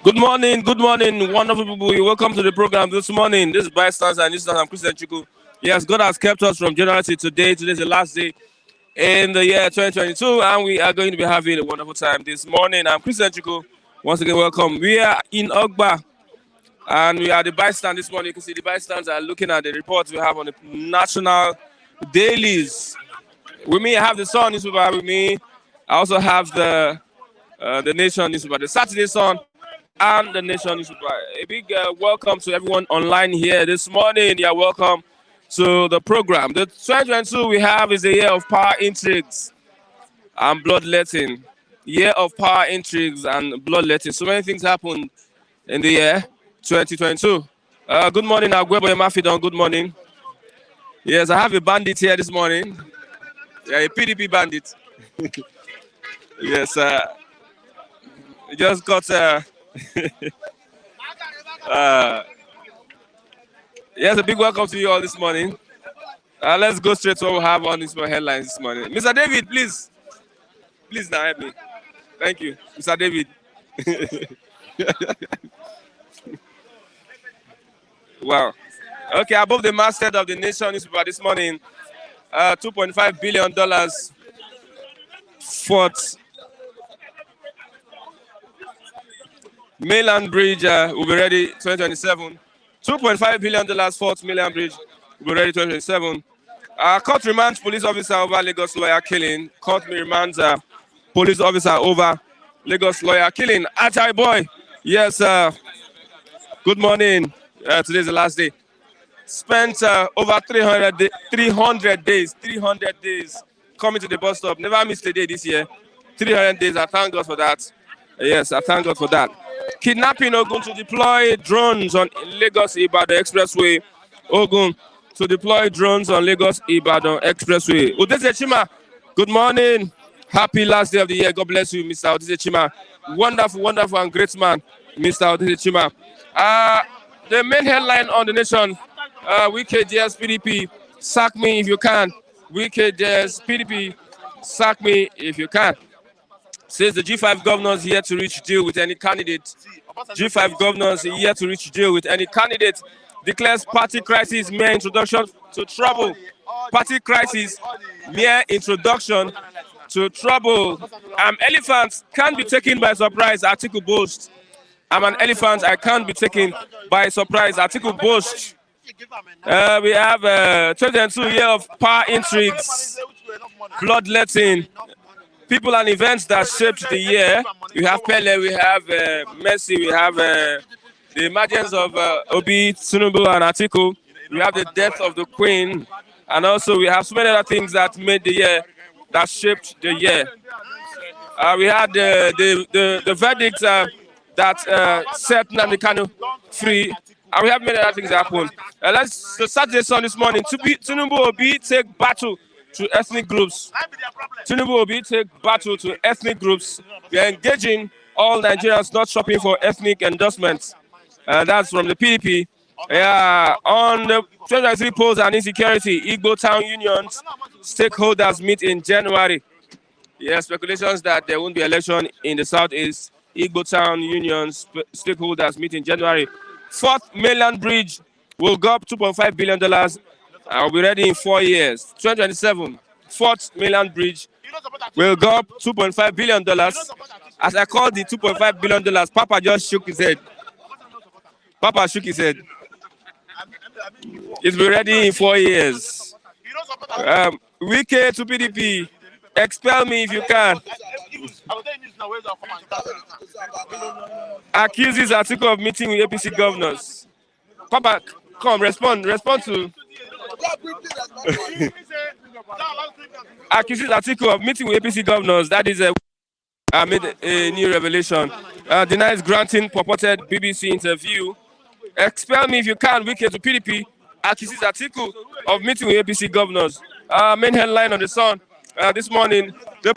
Good morning, wonderful people. You're welcome to the program this morning. This is Bystander and this is I'm Christian Chiku. Yes, God has kept us from January to today. Today's the last day in the year 2022, and we are going to be having a wonderful time this morning. I'm Christian Chiku. Once again, welcome. We are in Ogba, and we are the bystand this morning. You can see the bystanders are looking at the reports we have on the national dailies. With me, I have the Sun newspaper. With me, I also have the Nation newspaper, the Saturday Sun, and the Nation newspaper. A big welcome to everyone online here this morning. You're welcome to the program. The 2022 we have is a year of power intrigues and bloodletting. Year of power intrigues and bloodletting. So many things happened in the year 2022. Good morning, Agwebo Mafidon. Good morning. Yes, I have a bandit here this morning. Yeah, a PDP bandit. Yes, just got. Yes, a big welcome to you all this morning. Let's go straight to what we have on this headlines this morning. Mr. David, please. Please now help me. Thank you, Mr. David. Wow. Okay, above the masthead of the Nation newspaper this morning, $2.5 billion Fort Mainland Bridge will be ready 2027. $2.5 billion Fort Mainland Bridge will be ready 2027. Court remands police officer over Lagos lawyer killing. Court remands police officer over Lagos lawyer killing. Achai boy, yes, good morning. Today's the last day. Spent over 300 days coming to the bus stop. Never missed a day this year. 300 days, I thank God for that. Yes, I thank God for that. Kidnapping Ogun to deploy drones on Lagos Ibadan Expressway. Ogun to deploy drones on Lagos Ibadan Expressway. Udeze Chima, good morning. Happy last day of the year. God bless you, Mr. Udeze Chima. Wonderful, wonderful and great man, Mr. Udeze Chima. The main headline on the Nation, WKJS PDP, sack me if you can. WKJS PDP, sack me if you can. Says the G5 governors yet to reach deal with any candidate. G5 governors yet to reach deal with any candidate. Declares party crisis mere introduction to trouble. Party crisis mere introduction to trouble. Elephants can't be taken by surprise, Article boast. I'm an elephant, I can't be taken by surprise, Article boast. We have 2022 year of power intrigues, bloodletting, people and events that shaped the year. We have Pele, we have Messi, we have the emergence of Obi, Tinubu, and Atiku. We have the death of the Queen, and also we have so many other things that made the year, that shaped the year. We had the verdict that set Nnamdi Kanu free, and we have many other things that happen. The Saturday Sun this morning, Tinubu Obi take battle to ethnic groups. Tinubu Obi take battle to ethnic groups. We are engaging all Nigerians not shopping for ethnic endorsements. That's from the PDP. On the 2023 polls and insecurity, Igbo town unions stakeholders meet in January. Speculations that there won't be election in the southeast. Igbo town unions stakeholders meet in January. Fourth Mainland Bridge will go up $2.5 billion. I'll be ready in 4 years. 2027, Fourth Mainland Bridge will go up $2.5 billion. As I called the $2.5 billion, Papa just shook his head. Papa shook his head. It's be ready in 4 years. Wike to PDP, expel me if you can. Accuses Atiku of meeting with APC governors. Papa, come, respond to. Accuses Atiku of meeting with APC governors. That is made a new revelation. Denies granting purported BBC interview. Expel me if you can. Wike to PDP. Accuses Atiku of meeting with APC governors. Main headline on the Sun this morning. The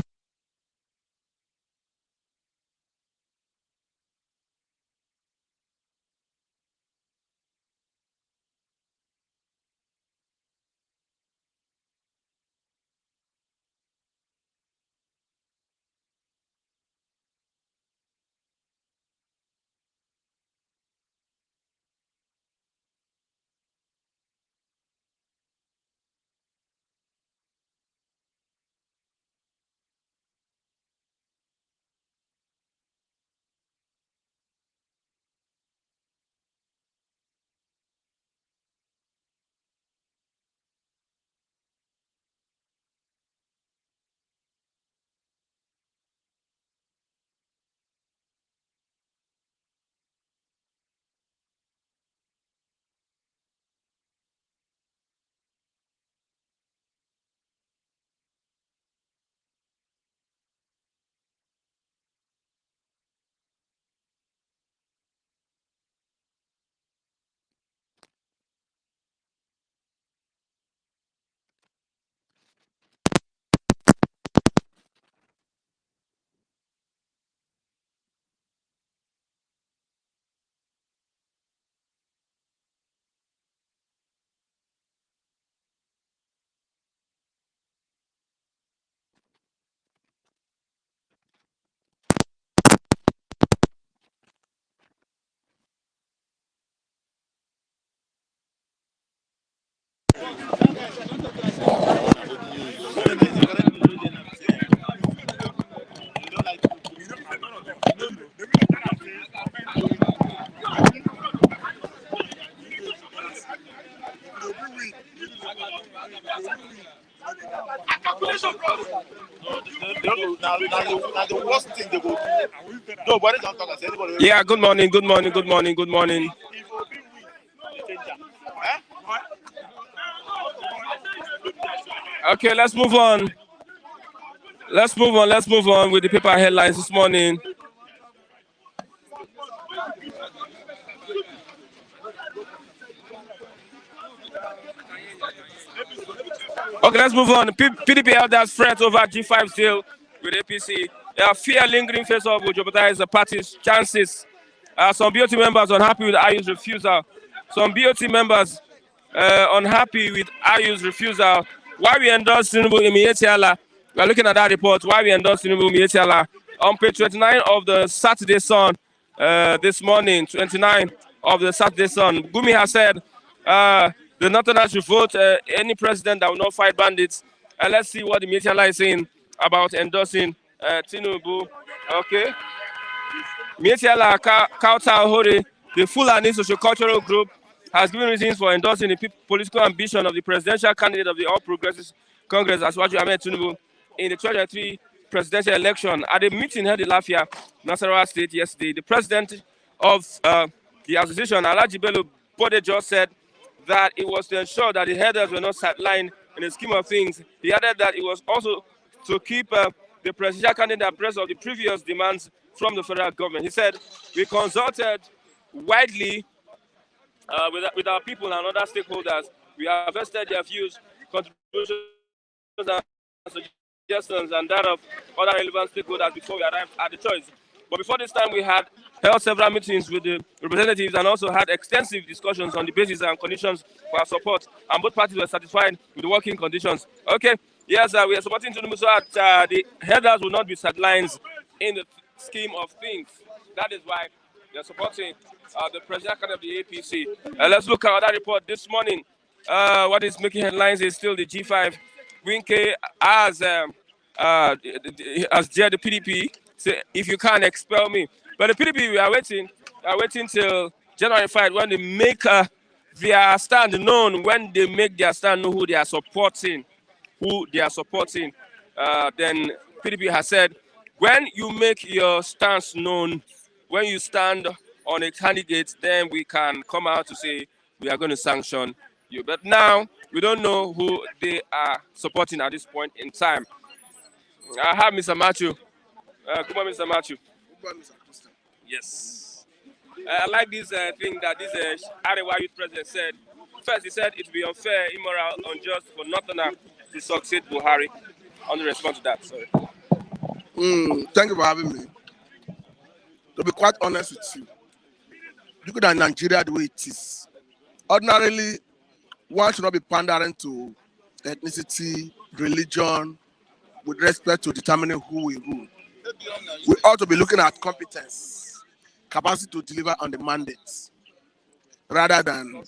Now the worst thing they go do. Nobody can talk as anybody. Yeah, good morning. Okay, let's move on. Let's move on with the paper headlines this morning. Okay, let's move on. PDP elders fret over G5 deal with APC. There are fear lingering face-off will jeopardize the party's chances. Some BOT members unhappy with Ayu's refusal. Unhappy with Ayu's refusal. Why we endorse Tinubu Imiyetiala? We are looking at that report. Why we endorse Tinubu Imiyetiala? On page 29 of the Saturday Sun this morning, 29 of the Saturday Sun, Gumi has said the Northerners should vote any president that will not fight bandits. And let's see what the Imiyetiala is saying about endorsing Tinubu. Okay. Imiyetiala Kautal Hore, the Fulani Social-Cultural Group, has given reasons for endorsing the political ambition of the presidential candidate of the All Progressives Congress, Asiwaju Ahmed Tinubu, in the 2023 presidential election. At a meeting held in Lafia, Nasarawa State yesterday, the president of the association, Alhaji Bello Bodejo, said that it was to ensure that the headers were not sidelined in the scheme of things. He added that it was also to keep the presidential candidate abreast of the previous demands from the federal government. He said, we consulted widely with our people and other stakeholders. We have vested their views, contributions, and suggestions, and that of other relevant stakeholders before we arrived at the choice. But before this time, we had held several meetings with the representatives and also had extensive discussions on the basis and conditions for our support. And both parties were satisfied with the working conditions. Okay, yes, we are supporting Tinubu so that the headers will not be sidelines in the scheme of things. That is why we are supporting the president of the APC. Let's look at that report this morning. What is making headlines is still the G5. Winke as dared the PDP. Say, if you can't expel me. But the PDP, we are waiting till January 5 when they make their stand known, when they make their stand known who they are supporting. Then PDP has said, when you make your stance known, when you stand on a candidate, then we can come out to say we are going to sanction you. But now, we don't know who they are supporting at this point in time. I have Mr. Matthew. Good morning, Mr. Matthew. Good morning, Mr. Christian. Yes. I like this thing that this Arewa youth president said. First, he said it would be unfair, immoral, unjust for Northerner to succeed Buhari. I want to respond to that. Sorry. Thank you for having me. To be quite honest with you, look at Nigeria the way it is. Ordinarily, one should not be pandering to ethnicity, religion, with respect to determining who we rule. We ought to be looking at competence, capacity to deliver on the mandates, rather than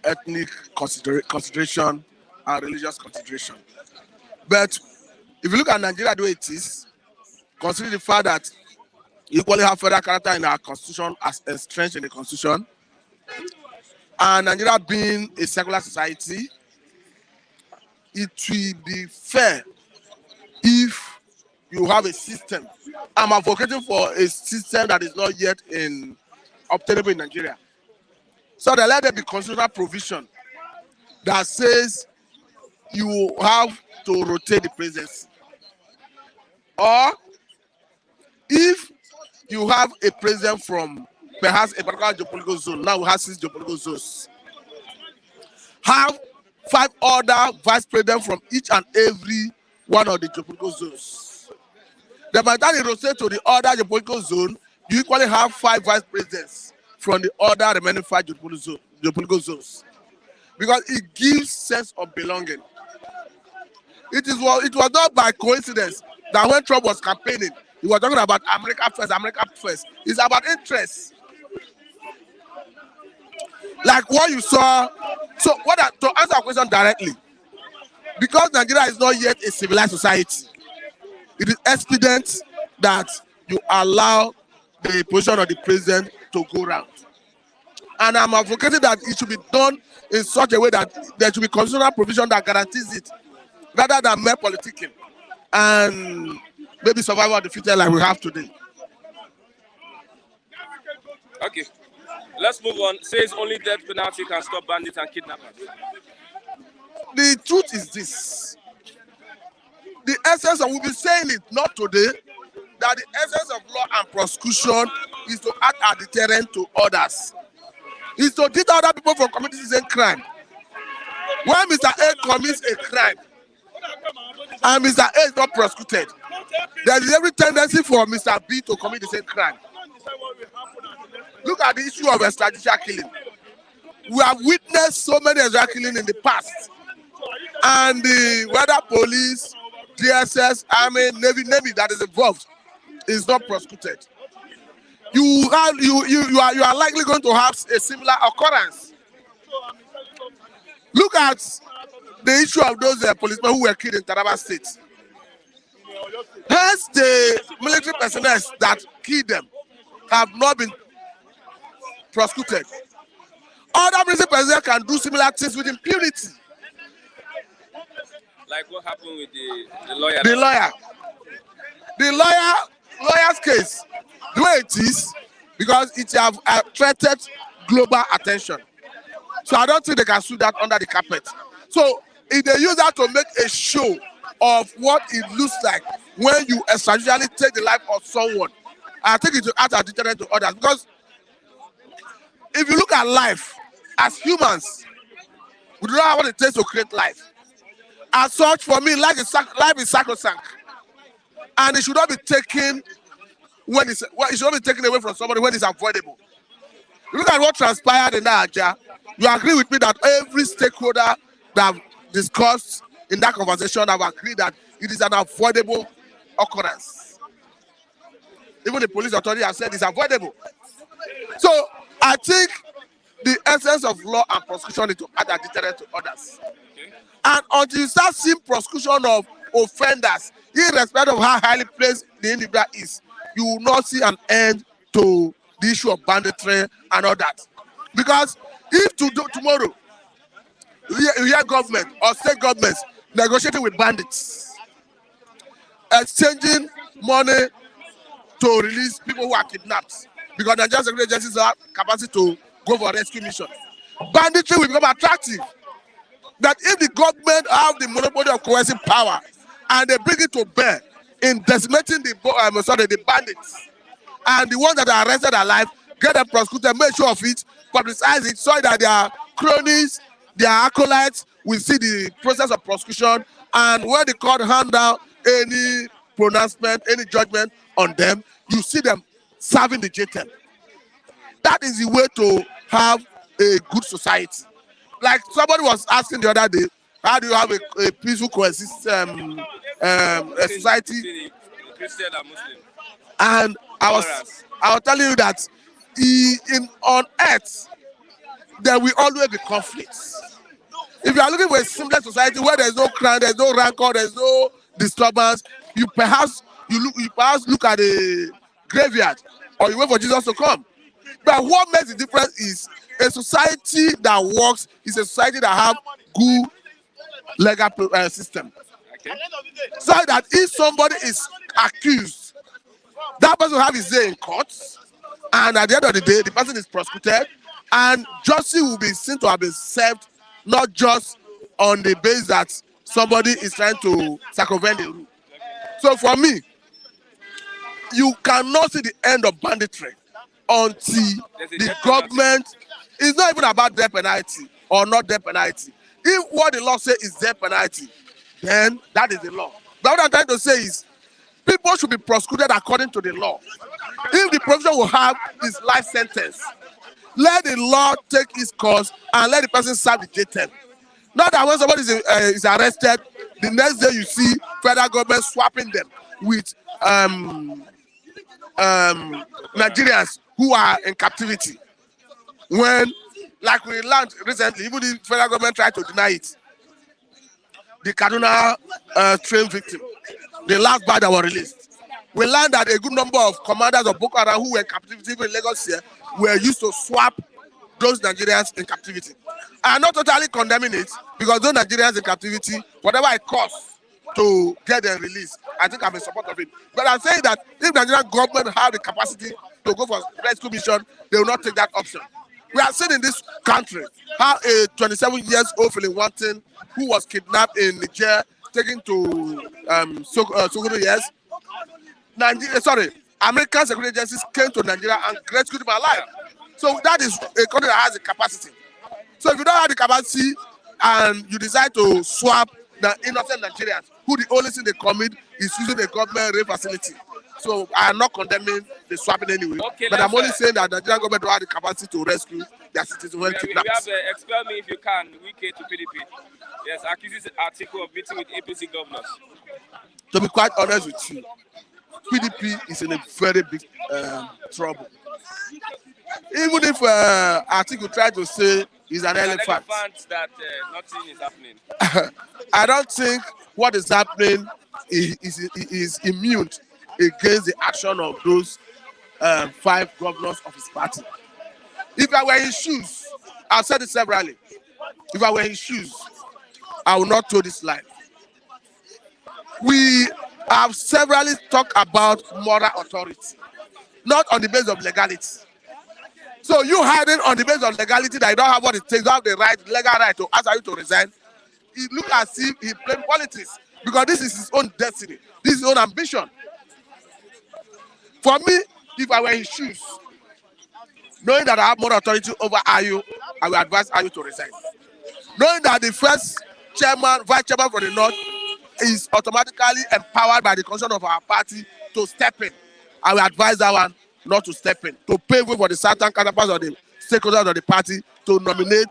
ethnic consideration and religious consideration. But if you look at Nigeria the way it is, consider the fact that you equally have federal character in our constitution as entrenched in the constitution, and Nigeria being a secular society, it will be fair if you have a system. I'm advocating for a system that is not yet obtainable in Nigeria. So that let there be constitutional provision that says you have to rotate the presidency. Or if you have a president from perhaps a particular geopolitical zone, now we have 6 geopolitical zones, have 5 other vice presidents from each and every one of the geopolitical zones. Then by the time you rotate to the other geopolitical zone, you equally have 5 vice presidents from the other remaining 5 geopolitical zones. Because it gives sense of belonging. It was not by coincidence that when Trump was campaigning, he was talking about America first, America first. It's about interests. Like what you saw. So to answer your question directly, because Nigeria is not yet a civilized society, it is expedient that you allow the position of the president to go round. And I'm advocating that it should be done in such a way that there should be constitutional provision that guarantees it, rather than mere politicking. and maybe survival of the fittest like we have today. Okay. Let's move on. Says only death penalty can stop bandits and kidnappers. The truth is this. The essence of, we'll be saying it not today, that the essence of law and prosecution is to act as deterrent to others. Is to deter other people from committing the same crime. When Mr. A commits a crime and Mr. A is not prosecuted, there is every tendency for Mr. B to commit the same crime. Look at the issue of extrajudicial killing. We have witnessed so many extrajudicial killings in the past, and the weather police, DSS, Army, Navy that is involved is not prosecuted. You are likely going to have a similar occurrence. Look at the issue of those policemen who were killed in Taraba State. Hence, the military personnel that killed them have not been prosecuted. Other military personnel can do similar things with impunity. Like what happened with the lawyer? The lawyer's case, the way it is, because it have attracted global attention. So I don't think they can sue that under the carpet. So if they use that to make a show of what it looks like when you extrajudicially take the life of someone, I think it will act as deterrent to others. Because if you look at life, as humans, we do not have what it takes to create life. As such, for me, life is sacrosanct, and it should not be taken it should not be taken away from somebody when it's avoidable. Look at what transpired in Nigeria. You agree with me that every stakeholder that I've discussed in that conversation have agreed that it is an avoidable occurrence. Even the police authority has said it's avoidable. So I think the essence of law and prosecution is to add a deterrent to others. And until you start seeing prosecution of offenders, irrespective of how highly placed the individual is, you will not see an end to the issue of banditry and all that. Because if tomorrow you hear government or state governments negotiating with bandits, exchanging money to release people who are kidnapped, because the Nigerian security agencies have capacity to go for rescue missions, banditry will become attractive. That if the government have the monopoly of coercive power and they bring it to bear in decimating the bandits, and the ones that are arrested alive, get them prosecuted, make sure of it, publicize it, so that their cronies, their acolytes will see the process of prosecution, and when the court hand down any pronouncement, any judgment on them, you see them serving the JTM. That is the way to have a good society. Like somebody was asking the other day, how do you have a peaceful coexistence society? Christian and Muslim. And I was telling you that on earth there will always be conflicts. If you are looking for a simpler society where there is no crime, there is no rancor, there is no disturbance, you perhaps look at a graveyard or you wait for Jesus to come. But what makes the difference is a society that works is a society that have good legal system. Okay. So that if somebody is accused, that person will have his day in court, and at the end of the day, the person is prosecuted, and justice will be seen to have been served, not just on the basis that somebody is trying to circumvent the rule. So for me, you cannot see the end of banditry until the government. It's not even about death penalty or not death penalty. If what the law says is death penalty, then that is the law. But what I'm trying to say is, people should be prosecuted according to the law. If the prosecution will have this life sentence, let the law take its course and let the person serve the JTM. Not that when somebody is arrested, the next day you see federal government swapping them with Nigerians who are in captivity. When, like we learned recently, even the federal government tried to deny it. The Kaduna train victim, the last batch that were released. We learned that a good number of commanders of Boko Haram who were in captivity in Lagos here were used to swap those Nigerians in captivity. I'm not totally condemning it, because those Nigerians in captivity, whatever it costs to get them released. I think I'm in support of it. But I'm saying that if the Nigerian government have the capacity to go for rescue mission, they will not take that option. We are seeing in this country how a 27-year-old feeling wanting who was kidnapped in Niger, taken to Sokoto, yes. American security agencies came to Nigeria and rescued him alive. So that is a country that has the capacity. So if you don't have the capacity and you decide to swap the innocent Nigerians, who the only thing they commit is using the government rape facility. So I am not condemning the swapping anyway, okay, but I'm only saying that the Nigerian government don't have the capacity to rescue their citizens when kidnapped. We have expel me if you can, Wike to PDP. Yes, accuses article of meeting with APC governors. To be quite honest with you, PDP is in a very big trouble. Even if article tried to say he's an elephant that nothing is happening. I don't think what is happening is immune against the action of those 5 governors of his party. If I were in his shoes, I've said it severally. If I were in his shoes, I would not tell this lie. We have severally talked about moral authority, not on the basis of legality. So you hiding on the basis of legality that you don't have what it takes, you have the legal right to ask you to resign. It looks as if he playing politics because this is his own destiny. This is his own ambition. For me, if I were in his shoes, knowing that I have more authority over Ayu, I will advise Ayu to resign. Knowing that the first chairman, vice chairman for the North is automatically empowered by the constitution of our party to step in, I will advise that one not to step in, to pave way for the southern counterparts of the stakeholders of the party to nominate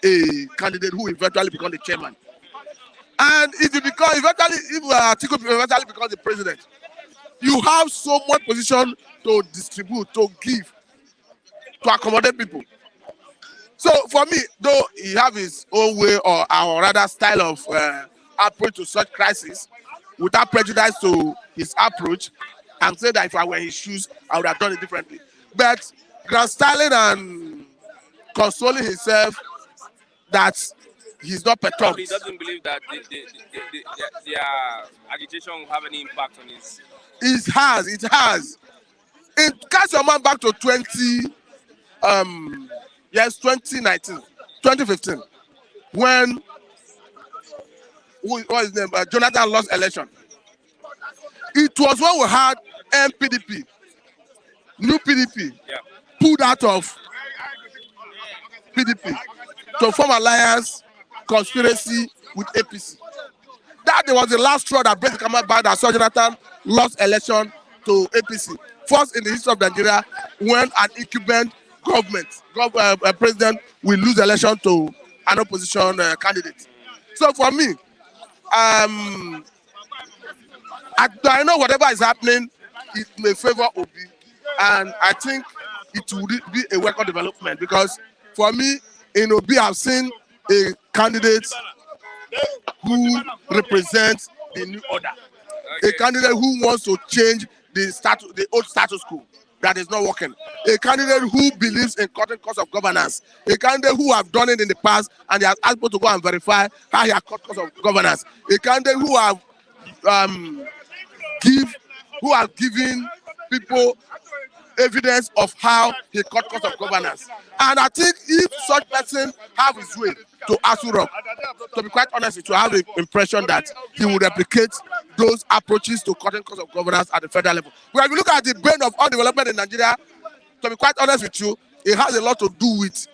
a candidate who eventually becomes the chairman. And if you become Atiku eventually becomes the president, you have so much position to distribute, to give, to accommodate people. So for me, though he have his own way or rather style of approach to such crisis, without prejudice to his approach, and say that if I were in his shoes, I would have done it differently. But grand styling and consoling himself that he's not perturbed. He doesn't believe that their agitation will have any impact on his. It has. It cast your man back to 2015, when what is his name? Jonathan lost election. It was when we had NPDP, new PDP, pulled out of PDP to form alliance conspiracy with APC. That was the last straw that broke the camel back that saw Jonathan lost election to APC. First in the history of Nigeria, when an incumbent president will lose election to an opposition candidate. So for me, I know whatever is happening, it may favor Obi, and I think it would be a welcome development because for me, in Obi, I've seen a candidate who represents the new order, a candidate who wants to change the old status quo that is not working, a candidate who believes in cutting cost of governance, a candidate who have done it in the past and he has asked people to go and verify how he has cut cost of governance, a candidate who have given people evidence of how he cut cost of governance. And I think if such person have his way to Asu Rock, to be quite honest with you, I have the impression that he will replicate those approaches to cutting cost of governance at the federal level. But if you look at the brain of all development in Nigeria, to be quite honest with you, it has a lot to do with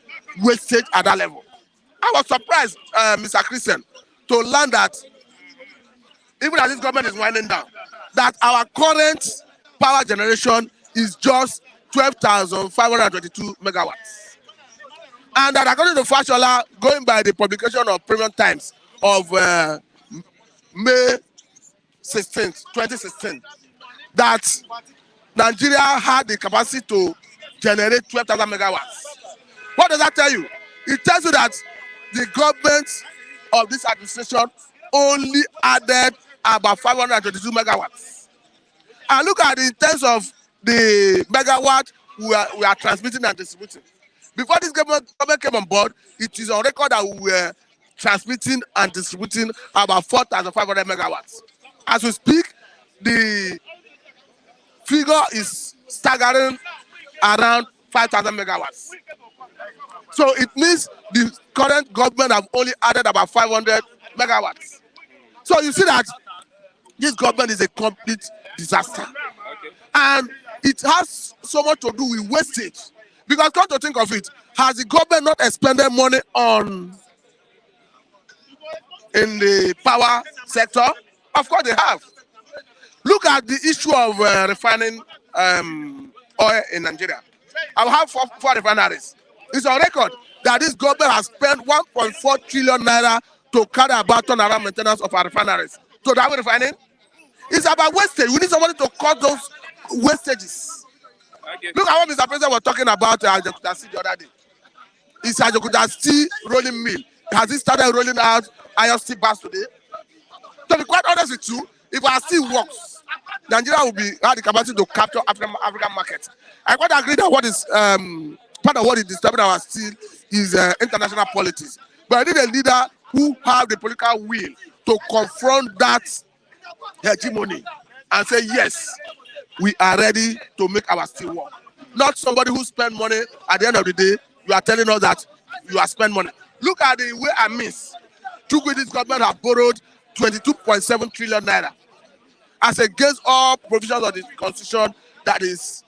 wastage at that level. I was surprised, Mr. Christian, to learn that even as this government is winding down, that our current power generation is just 12,522 megawatts. And that according to Fashola, going by the publication of Premium Times of May 16th, 2016, that Nigeria had the capacity to generate 12,000 megawatts. What does that tell you? It tells you that the government of this administration only added about 522 megawatts. And look at it in terms of the megawatt we are transmitting and distributing. Before this government came on board, it is on record that we were transmitting and distributing about 4,500 megawatts. As we speak, the figure is staggering around 5,000 megawatts. So it means the current government have only added about 500 megawatts. So you see that this government is a complete disaster. Okay. And it has so much to do with wastage. Because come to think of it, has the government not expended money in the power sector? Of course they have. Look at the issue of refining oil in Nigeria. I have four refineries. It's on record that this government has spent 1.4 trillion naira to carry about turnaround maintenance of our refineries. So that refining, it's about wastage. We need somebody to cut those wastages. Okay. Look at what Mr. President was talking about Ajakuta Steel the other day. It's Ajakuta Steel rolling mill. Has it started rolling out iron steel bars today? To be quite honest with you, if our steel works, Nigeria will have the capacity to capture African market. I quite agree that what is part of what is disturbing our steel is international politics. But I need a leader who have the political will to confront that hegemony and say, yes, we are ready to make our steel work. Not somebody who spend money at the end of the day, you are telling us that you are spending money. Look at the way I miss. This government have borrowed 22.7 trillion naira as against all provisions of the constitution that is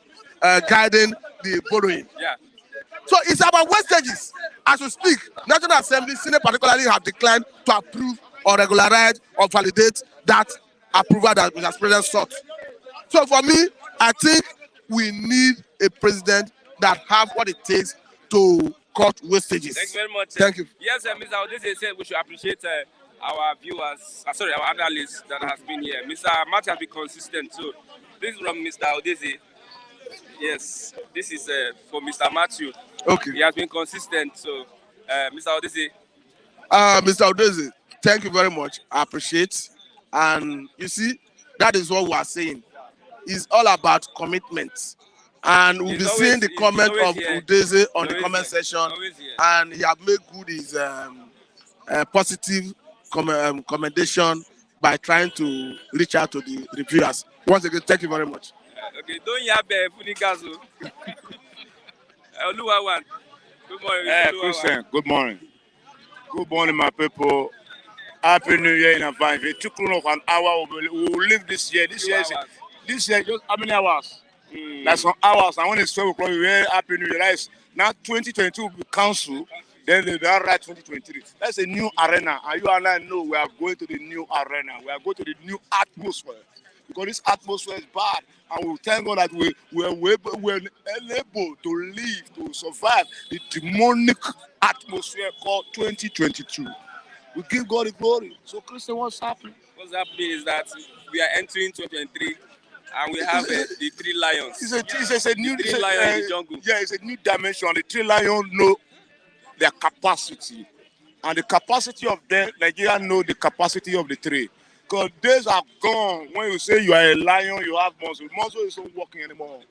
guiding the borrowing. Yeah. So it's about wastages. As we speak, National Assembly, Senate particularly, have declined to approve or regularize or validate that approval that Mr. President sought. So for me, I think we need a president that have what it takes to cut wastages. Thank you very much. Thank you. Yes, Mr. Odese said we should appreciate our viewers, our analysts that has been here. Mr. Matthew has been consistent too. This is from Mr. Odese. Yes, this is for Mr. Matthew. Okay. He has been consistent. So, Mr. Odese. Mr. Odese, thank you very much. I appreciate. And you see, that is what we are saying. It's all about commitment. And we'll be seeing the comment of Odese on the comment section. And he have made good his positive commendation by trying to reach out to the reviewers. Once again, thank you very much. Okay, don't you have a Funikazu? Oluwawan. Good morning. Christian, good morning. Good morning, my people. Happy New Year in advance. It took an hour. We will leave this year. This year, just how many hours? That's some hours. And when it's 12 o'clock, we are Happy New Year. That is now 2022 will be cancelled. Then they write 2023. That's a new arena. And you and I know we are going to the new arena. We are going to the new atmosphere. Because this atmosphere is bad. And we thank God that we're able to live, to survive the demonic atmosphere called 2022. We give God the glory. So, Christian, what's happening? What's happening is that we are entering 2023 and we have the three lions. It's a new three lions in the jungle. Yeah, it's a new dimension. The three lions know their capacity. And the capacity of them, Nigeria know the capacity of the three. Because days are gone. When you say you are a lion, you have muscle. Muscle is not working anymore.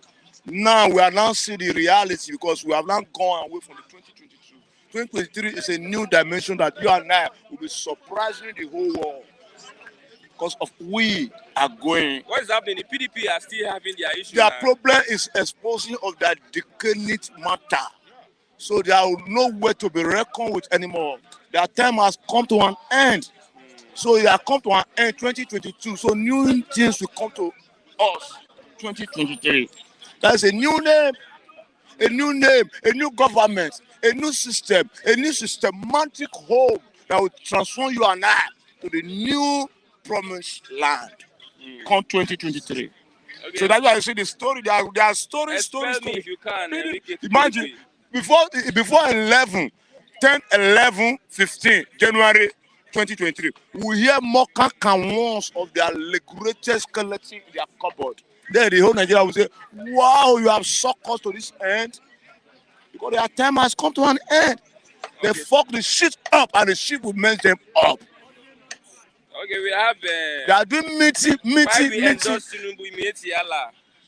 Now we are now seeing the reality because we have now gone away from the 2022. 2023 is a new dimension that you and I will be surprising the whole world. Because of we are going. What is happening? The PDP are still having their issues. Their problem is exposing of that decadent matter. So there are nowhere to be reckoned with anymore. Their time has come to an end. So it has come to an end 2022. So new things will come to us 2023. That's a new name, a new government, a new system, a new systematic home that will transform you and I to the new promised land. Come 2023. Okay. So that's why I say the story. There are stories. If you can. Imagine before 10/11/15 January 2023, we hear more cans of their greatest skeleton in their cupboard. Then the whole Nigeria will say, wow, you have sucked us to this end. Because their time has come to an end. They fuck the shit up and the shit will mess them up. Okay, we have they are doing meeting.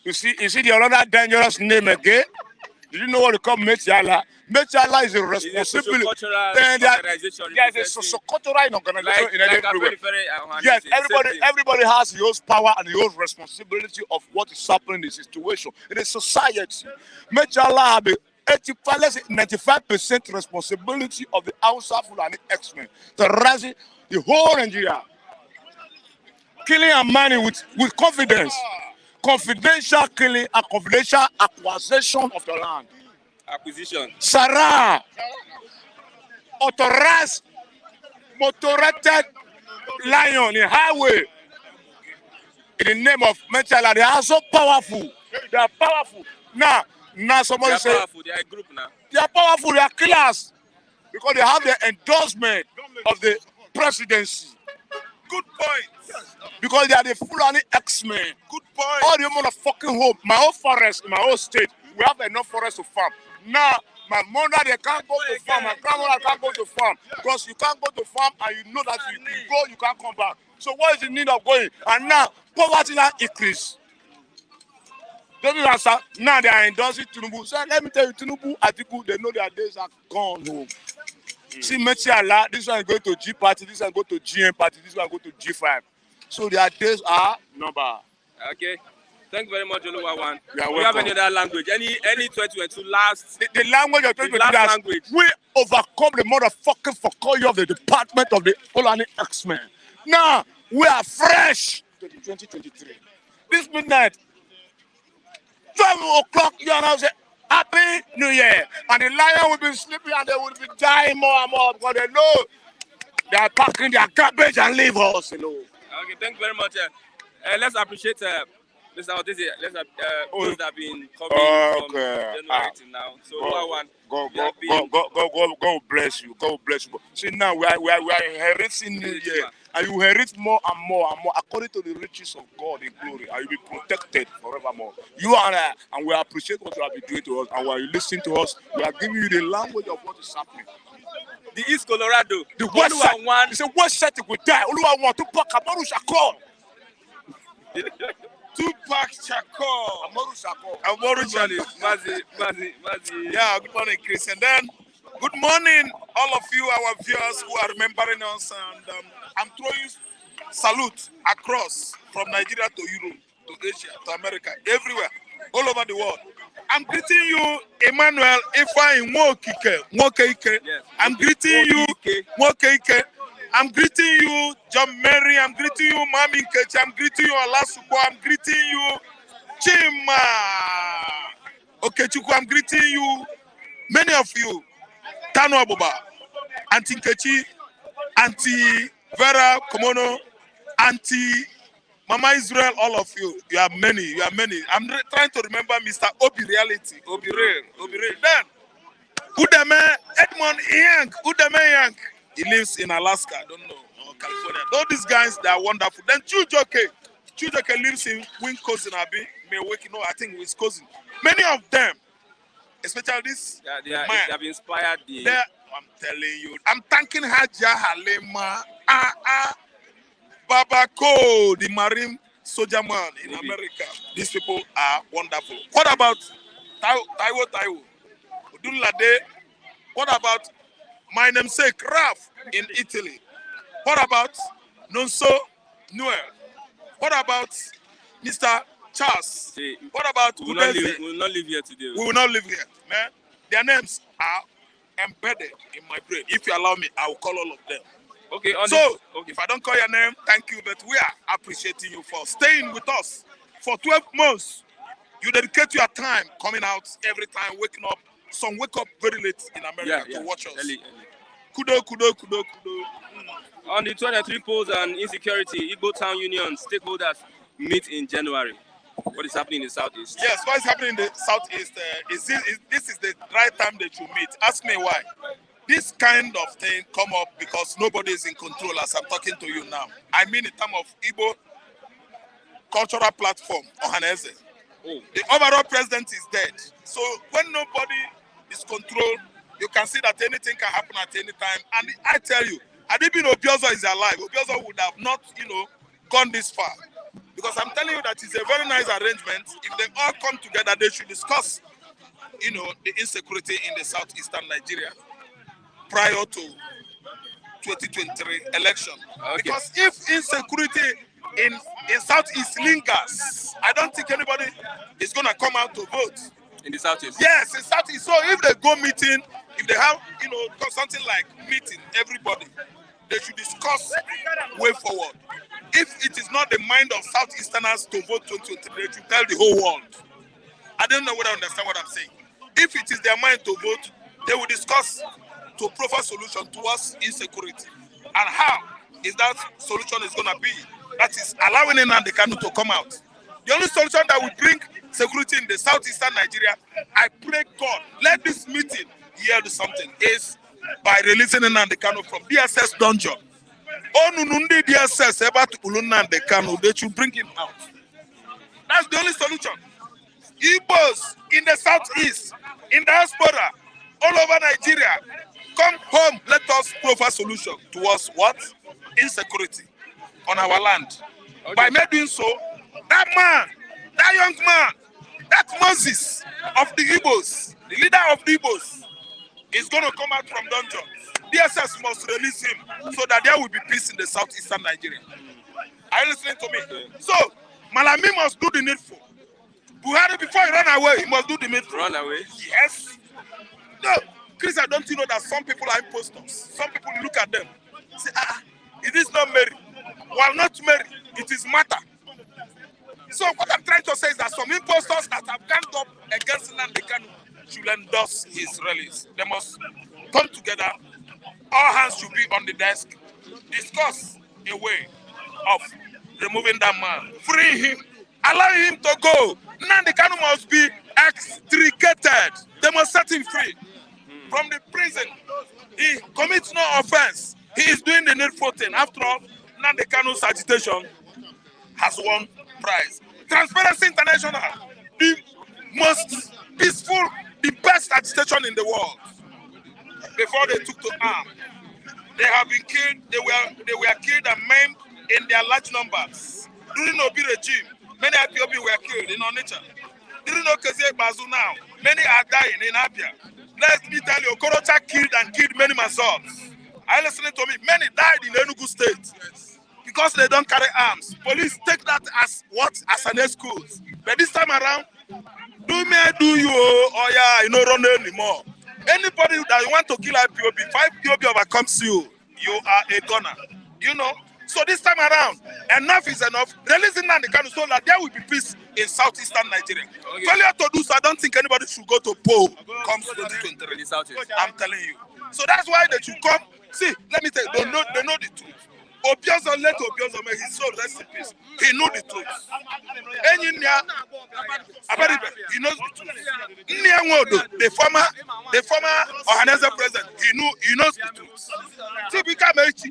You see the another dangerous name again? Did you know what they call Mechiala? Mechiala is a responsibility. There's a socio-cultural organization in everywhere. Yes, everybody has the own power and the own responsibility of what is happening in the situation. In a society, Mechiala have 95% responsibility of the Hausa Fulani X-Men. The rest, the whole Nigeria. Killing a man with confidence. Confidential killing and confidential acquisition of the land. Acquisition. Sarah. Authorized motorized lion in highway. In the name of Mechiala, they are so powerful. They are powerful. Now somebody say They are a group now. they are powerful, they are killers. Because they have the endorsement of the presidency. Good point. Because they are the Fulani X-Men. Good point. All the motherfucking home. My own forest in my own state, we have enough forest to farm. Now, my mother, they can't go to farm. My grandmother can't go to farm. Because you can't go to farm and you know that you go, you can't come back. So what is the need of going? And now, poverty now increase. Now they are endorsing Tinubu. So let me tell you, Tinubu, Atiku, they know their days are gone home. See, Mechiala, this one go to G party, this one go to GM party, this one go to G5. So their days are number. Okay. Thank you very much, Nong. Do you have any other language? Any 2022 last? The language of 2022 last language. We overcome the motherfucking faculty of the Department of the Fulani X-Men. Now, we are fresh to 2023. This midnight, 12 o'clock, you are now saying, Happy New Year. And the lion will be sleeping and they will be dying more and more because they know they are packing their garbage and leave us alone. Okay, thank you very much. Let's appreciate Mr. Odese. Those that have been coming from January till now. So, God bless you. God bless you. See, now we are inheriting New Year. And you inherit more and more and more according to the riches of God in glory. And you'll be protected forevermore. You are there, and we appreciate what you have been doing to us. And while you listen to us, we are giving you the language of what is happening. The East Colorado, the West side, it's a West side will die. Oluwa want to pack Amaru Shakor. Tupac Shakur. Amaru Shakor. Mazi. Yeah, good morning, Chris. And then, good morning, all of you, our viewers who are remembering us. And I'm throwing salute across from Nigeria to Europe, to Asia, to America, everywhere, all over the world. I'm greeting you, Emmanuel Ifeanyi N녕. I'm greeting you, N녕. I'm greeting you, John Mary. I'm greeting you, Mami Nkechi. I'm greeting you, Olasupo. I'm greeting you, Chima. Okechukwu. I'm greeting you, many of you, Tanu Abuba, Auntie Nkechi, Auntie Vera Komono, Auntie Mama Israel, all of you. You are many. I'm trying to remember Mr. Obi Reality. Obi Real. Then, Udeme Edmond Yang. He lives in Alaska, I don't know, or California. All these guys, they are wonderful. Then Chujoke lives in Wisconsin, I think Wisconsin. Many of them, especially this they have inspired I'm telling you. I'm thanking Haja Halema, Babako, the Marine soldier man in America. These people are wonderful. What about Taiwo? Odunlade? What about my namesake, Raf, in Italy? What about Nonso Noel? What about Mr. Charles? See, what about we will not live here today. We will not live here, man. Their names are embedded in my brain. If you allow me, I will call all of them. Okay. If I don't call your name, thank you, but we are appreciating you for staying with us for 12 months. You dedicate your time coming out every time, waking up. Some wake up very late in America to watch us. Early. Kudo. On the 23 polls and insecurity, Igbo Town Union stakeholders meet in January. What is happening in the Southeast? Yes, what is happening in the Southeast? This is the right time they should meet. Ask me why. This kind of thing come up because nobody is in control as I'm talking to you now. I mean in terms of Igbo cultural platform, Ohaneze. Oh. The overall president is dead. So when nobody is controlled, you can see that anything can happen at any time. And I tell you, had it been Obiozo is alive, Obiozo would have not, gone this far. Because I'm telling you that it's a very nice arrangement. If they all come together, they should discuss the insecurity in the southeastern Nigeria prior to 2023 election. Okay. Because if insecurity in southeast lingers, I don't think anybody is going to come out to vote. In the southeast? Yes, in southeast. So if they go meeting, if they have, something like meeting, everybody, they should discuss way forward. If it is not the mind of Southeasterners to vote 2023, they should tell the whole world. I don't know whether I understand what I'm saying. If it is their mind to vote, they will discuss to proffer solution towards insecurity. And how is that solution is going to be? That is allowing Nның CaNu to come out. The only solution that will bring security in the southeastern Nigeria, I pray God, let this meeting yield something, is by releasing Nның CaNu from DSS dungeon. Onunundi DSS about Nның CaNu, they should bring him out. That's the only solution. Igbos in the southeast, in diaspora, all over Nigeria, come home, let us proffer solution towards what? Insecurity on our land. Okay. By doing so, that man, that young man, that Moses of the Igbos, the leader of the Igbos, is going to come out from dungeon. DSS must release him so that there will be peace in the southeastern Nigeria. Are you listening to me? So, Malami must do the needful. Buhari, before he run away, he must do the needful. Run away? Yes. No, Chris, I don't you know that some people are impostors? Some people look at them, say, it is not Mary. While not Mary, it is matter. So what I'm trying to say is that some impostors that have ganged up against Nның CaNu should endorse his release. They must come together. All hands should be on the desk. Discuss a way of removing that man. Free him. Allow him to go. Nның CaNu must be extricated. They must set him free from the prison. He commits no offense. He is doing the needful thing. After all, Nның CaNu's agitation has won prize. Transparency International, the most peaceful, the best agitation in the world. Before they took to arm, they have been killed. They were killed and maimed in their large numbers. During Obi regime, many IPOB were killed in Onitsha. During Okezie Bazu now, many are dying in Abia. Let me tell you, Okorocha killed many Mazobs. Are you listening to me? Many died in Enugu State because they don't carry arms. Police take that as what? As an excuse. But this time around, do me, do you, oh yeah, you don't run anymore. Anybody that you want to kill IPOB, if IPOB overcomes you, you are a gunner. You know? So this time around, enough is enough. Releasing Nның CaNu so that there will be peace in southeastern Nigeria. Okay. Failure to do so, I don't think anybody should go to poll comes 2023. I'm telling you. So that's why they should come. See, let me tell you, they know the truth. Obiozo let Obiozo make his soul rest in peace. He knows the truth. He knows the truth. The former Ohaneze president, he knows the truth. Tibika Mechi,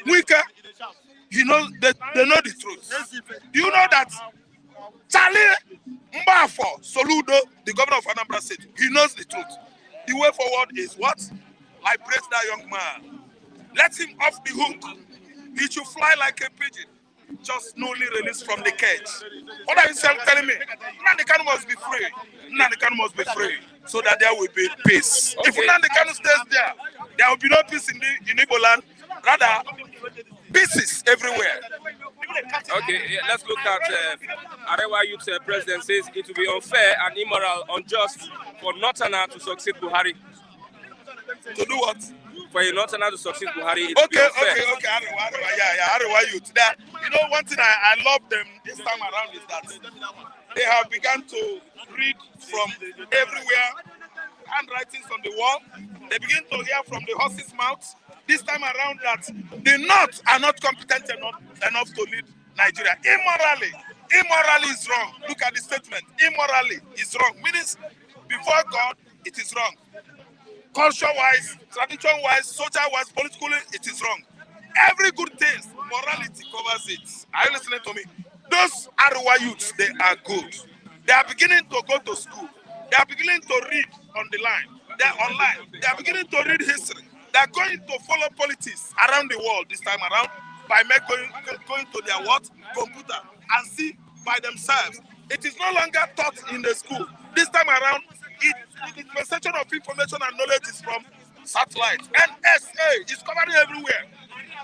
Wika, they know the truth. Do you know that Charlie Mbafo Soludo, the governor of Anambra State, he knows the truth. The way forward is what? Liberate that young man. Let him off the hook. He should fly like a pigeon, just newly released from the cage. What are you telling me? Nның CaNu must be free. Nның CaNu must be free, so that there will be peace. Okay. If Nның CaNu stays there, there will be no peace in Igbo land. Rather, pieces everywhere. Okay, let's look at Arewa Youth President says it will be unfair and immoral, unjust for Northerner to succeed Buhari. To do what? For a Northerner to succeed Buhari, Okay, Arewa Youth. You know, one thing I love them this time around is that they have begun to read from everywhere, handwritings on the wall. They begin to hear from the horse's mouth. This time around that the North are not competent enough to lead Nigeria. Immorally is wrong. Look at the statement. Immorally is wrong. Means before God, it is wrong. Culture-wise, tradition-wise, social-wise, politically, it is wrong. Every good thing, morality covers it. Are you listening to me? Those Arewa youths, they are good. They are beginning to go to school. They are beginning to read on the line. They are online. They are beginning to read history. They are going to follow politics around the world this time around by going to their what? Computer and see by themselves. It is no longer taught in the school. This time around, The dispensation of information and knowledge is from satellite. NSA is covering everywhere.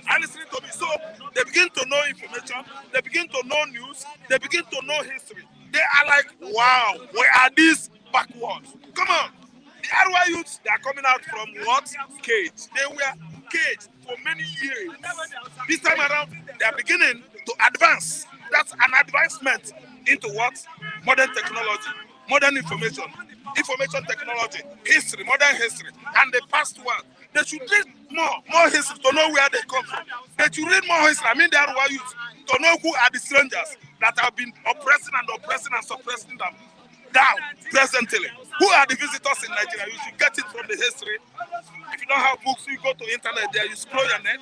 And listening to me. So they begin to know information, they begin to know news, they begin to know history. They are like, wow, where are these backwards? Come on. The Arwa youths, they are coming out from what? Cage. They were caged for many years. This time around, they are beginning to advance. That's an advancement into what? Modern technology, modern information technology, history, modern history, and the past one. They should read more history to know where they come from. They should read more history. I mean, the Arwa youth to know who are the strangers that have been oppressing and suppressing them down presently. Who are the visitors in Nigeria? You should get it from the history. If you don't have books, you go to internet there, you scroll your net,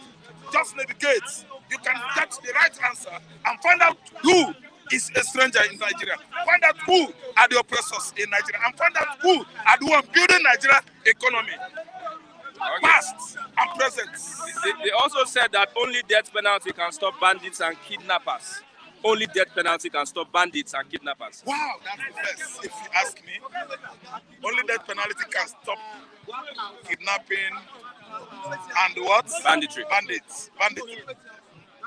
just navigate. You can get the right answer and find out who is a stranger in Nigeria. Find out who are the oppressors in Nigeria and find out who are the ones building Nigeria economy. Okay. Past and present. They also said that only death penalty can stop bandits and kidnappers. Only death penalty can stop bandits and kidnappers. Wow, that's the best. If you ask me, only death penalty can stop kidnapping and what? Banditry. Banditry.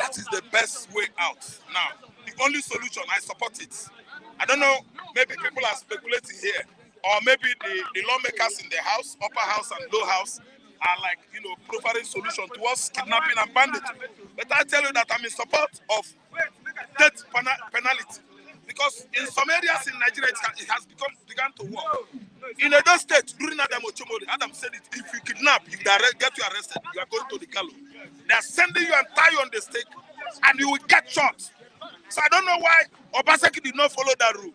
That is the best way out. Now, the only solution, I support it. I don't know, maybe people are speculating here, or maybe the lawmakers in the house, upper house and lower house, are like, providing solution towards kidnapping and banditry. But I tell you that I'm in support of death penalty. Because in some areas in Nigeria, it has begun to work. In Edo State, during Adam Ochomole, Adam said it, if you kidnap, if they get you arrested, you are going to the gallows. They are sending you and tie you on the stake, and you will get shot. So I don't know why Obaseki did not follow that rule.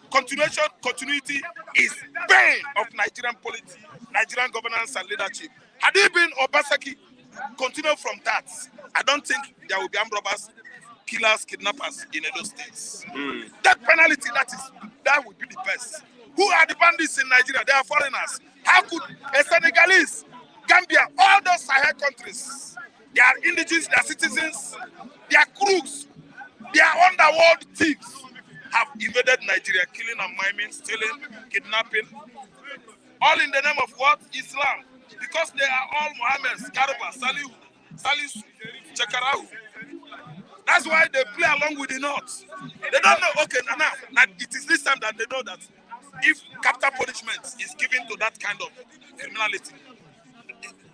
Continuity is pain of Nigerian politics, Nigerian governance and leadership. Had it been Obaseki, continue from that, I don't think there will be armed robbers, killers, kidnappers in Edo States. That penalty, that would be the best. Who are the bandits in Nigeria? They are foreigners. How could a Senegalese, Gambia, all those Sahel countries, they are indigenous, they are citizens, they are crooks, they are underworld thieves, have invaded Nigeria, killing and maiming, stealing, kidnapping, all in the name of what? Islam. Because they are all Mohammeds, Garba, Salisu, Chekarahu. That's why they play along with the North. They don't know, okay, now it is this time that they know that if capital punishment is given to that kind of criminality,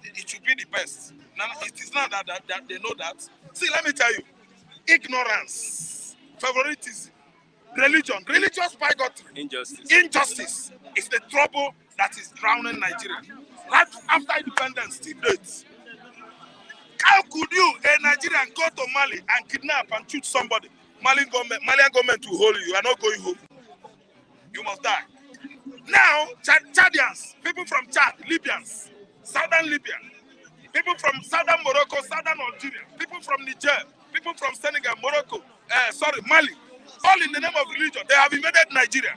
it should be the best. Now, it is not that they know that. See, let me tell you, ignorance, favoritism, religion, religious bigotry, injustice is the trouble that is drowning Nigeria. Right after independence till date. How could you, a Nigerian, go to Mali and kidnap and shoot somebody? Malian government will hold you. You are not going home. You must die. Now, Chadians, people from Chad, Libyans, southern Libya, people from southern Morocco, southern Algeria, people from Niger, people from Senegal, Morocco, Mali, all in the name of religion, they have invaded Nigeria.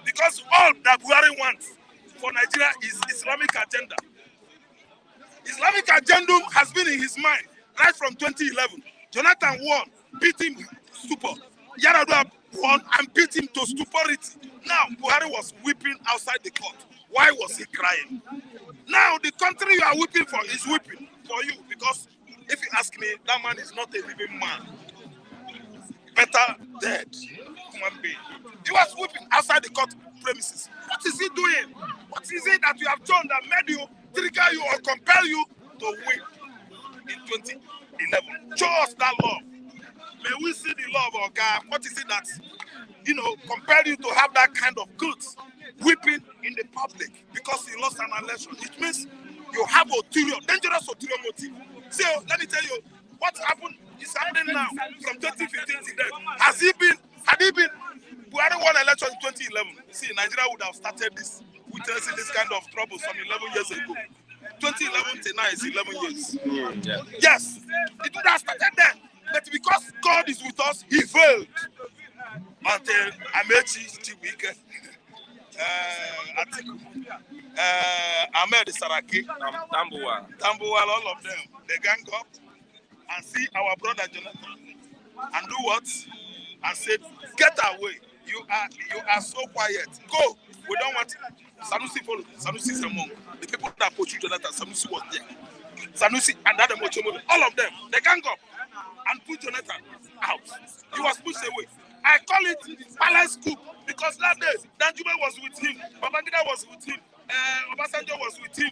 Because all that Buhari wants for Nigeria is Islamic agenda. Islamic agenda has been in his mind right from 2011. Jonathan won, beat him stupor. Yar'Adua won and beat him to stupority. Now, Buhari was weeping outside the court. Why was he crying? Now, the country you are weeping for is weeping for you. Because if you ask me, that man is not a living man. Better dead human being. He was weeping outside the court premises. What is he doing? What is it that you have done that made you, trigger you, or compel you to win in 2011? Show us that love. May we see the love of God. What is it that, compel you to have that kind of goods weeping in the public because you lost an election? It means you have dangerous ulterior motive. So let me tell you, what happened is happening now from 2015 to then. Had he been, Buhari won election in 2011. See, Nigeria would have started this, witnessing this kind of trouble some 11 years ago. 2011 to now is 11 years. Yes, it would have started then. But because God is with us, he failed. Until Amechi, Chibuike, Atiku, Ahmed Saraki, Tambuwal, all of them, they gang up and see our brother Jonathan and do what? And said, get away. You are so quiet. Go. We don't want Sanusi follow. Sanusi is among the people that pursued Jonathan. Sanusi was there. Sanusi and Adam Ochomo, all of them, they gang up and put Jonathan out. He was pushed away. I call it palace coup because that day, Danjuma was with him, Babangida was with him, Obasanjo was with him,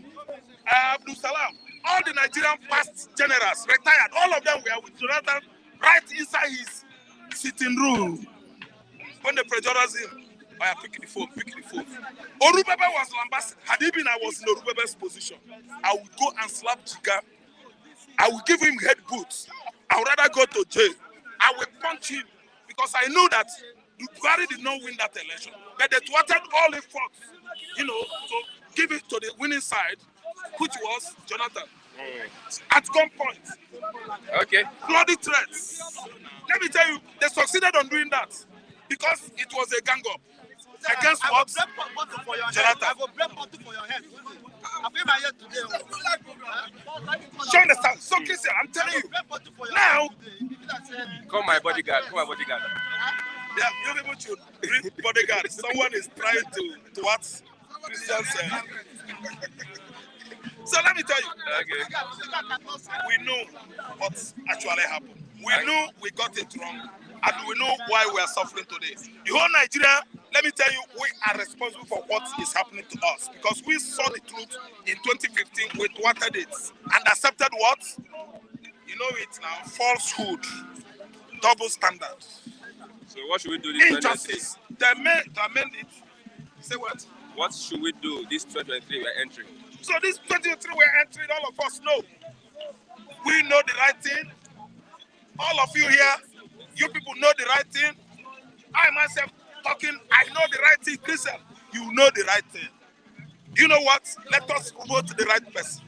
Abdul Salam, all the Nigerian past generals, retired, all of them were with Jonathan right inside his sitting room. When they pressurized him, I pick the phone. Orubebe was Lambas. Had he been, I was in Orubebe's position. I would go and slap Chiga. I would give him head boots. I would rather go to jail. I would punch him because I knew that Buhari did not win that election. But they thwarted all efforts, to give it to the winning side, which was Jonathan. At gunpoint. Okay. Bloody threats. Let me tell you, they succeeded on doing that because it was a gang up. Against what? Jonathan. I will break bottle for your head. I feel my head today. You understand? So, Christian, I'm telling you. Now, Call my bodyguard. yeah, you're able to bring bodyguard. Someone is trying to what? Christian said. So let me tell you. Okay. We know what actually happened. We knew we got it wrong. And we know why we are suffering today. The whole Nigeria, let me tell you, we are responsible for what is happening to us. Because we saw the truth in 2015, we thwarted it. And accepted what? You know it now, falsehood, double standard. So what should we do this 2023? Injustice. They made it. Say what? What should we do this 2023 we are entering? So this 2023 we're entering, all of us know. We know the right thing. All of you here, you people know the right thing. I myself talking, I know the right thing. Christian, you know the right thing. You know what? Let us vote the right person.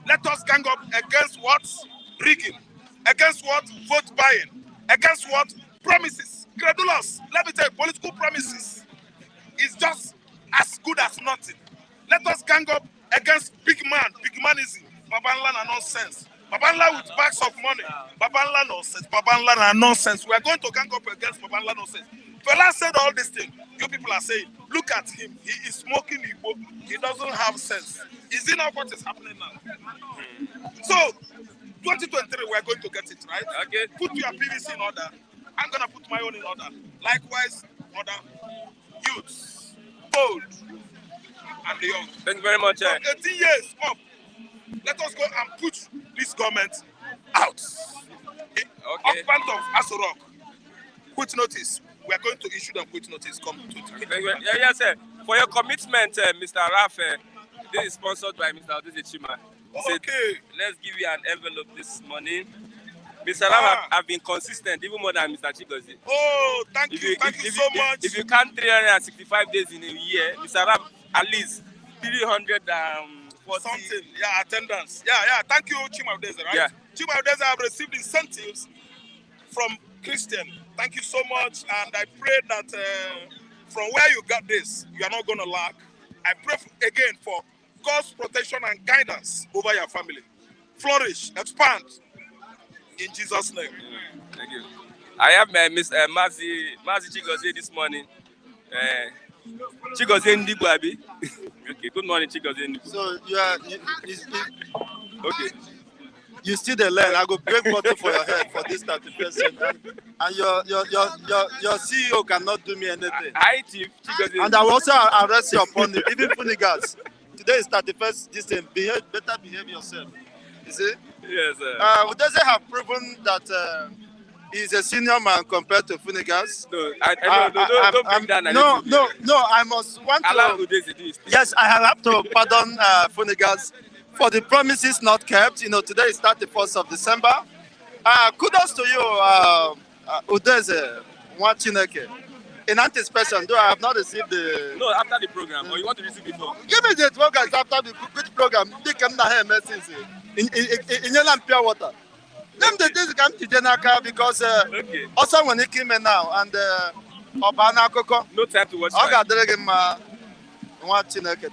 Let us gang up against what? Rigging. Against what? Vote buying. Against what? Promises. Credulous. Let me tell you, political promises is just as good as nothing. Let us gang up against big manism, Babanla nonsense. Babanla with bags of money, Babanla nonsense, Babanla nonsense. We are going to gang up against Babanla nonsense. Fela said all these things. You people are saying, look at him. He is smoking Igbo. He doesn't have sense. Is it not what is happening now? So, 2023, we are going to get it right. Okay. Put your PVC in order. I'm going to put my own in order. Likewise, other youths, old, and the young. Thank you very much. From 18 years up, let us go and push this government out. Okay. Occupant of Aso-Rock, quit notice. We are going to issue them quit notice. Come to Thank you. Yes, sir. For your commitment, Mr. Raf, this is sponsored by Mr. Odeze Chima. Okay. Let's give you an envelope this morning. Mr. Raf have been consistent, even more than Mr. Chigozie. Oh, thank you so much. If you count 365 days in a year, Mr. Raf at least 340 something. Yeah, attendance. Yeah. Thank you, Chima Odeze, right? Yeah. Chima Odeze have received incentives from Christian. Thank you so much, and I pray that from where you got this, you are not going to lack. I pray again for God's protection and guidance over your family. Flourish, expand, in Jesus' name. Thank you. I have Miss Mazi Chigozie this morning. Chigozie Ndigbo Abi. Okay, good morning, Chigozie Ndigbo. So Okay. you still the learn. I go break bottle for your head for this 31st, and your CEO cannot do me anything. Hi, Chief Chigozie. And I will also arrest you upon it, even Funigas. Today is 31st. This thing, better behave yourself. You see? Yes, sir. Odeze have proven that he's a senior man compared to Funigas. No, don't bring that. No, I must want Allow to. Odeze do his thing. Yes, I have to pardon Funigas for the promises not kept. Today is 31st of December. Kudos to you, Odeze Nwachineke. In anticipation, though I have not received the... No, after the program, or you want to receive before? Give me the programs after the which program. They come here since in pure water. Them the days come to Jenaka because Okay. also when he came in now and Obana Koko. No time to watch.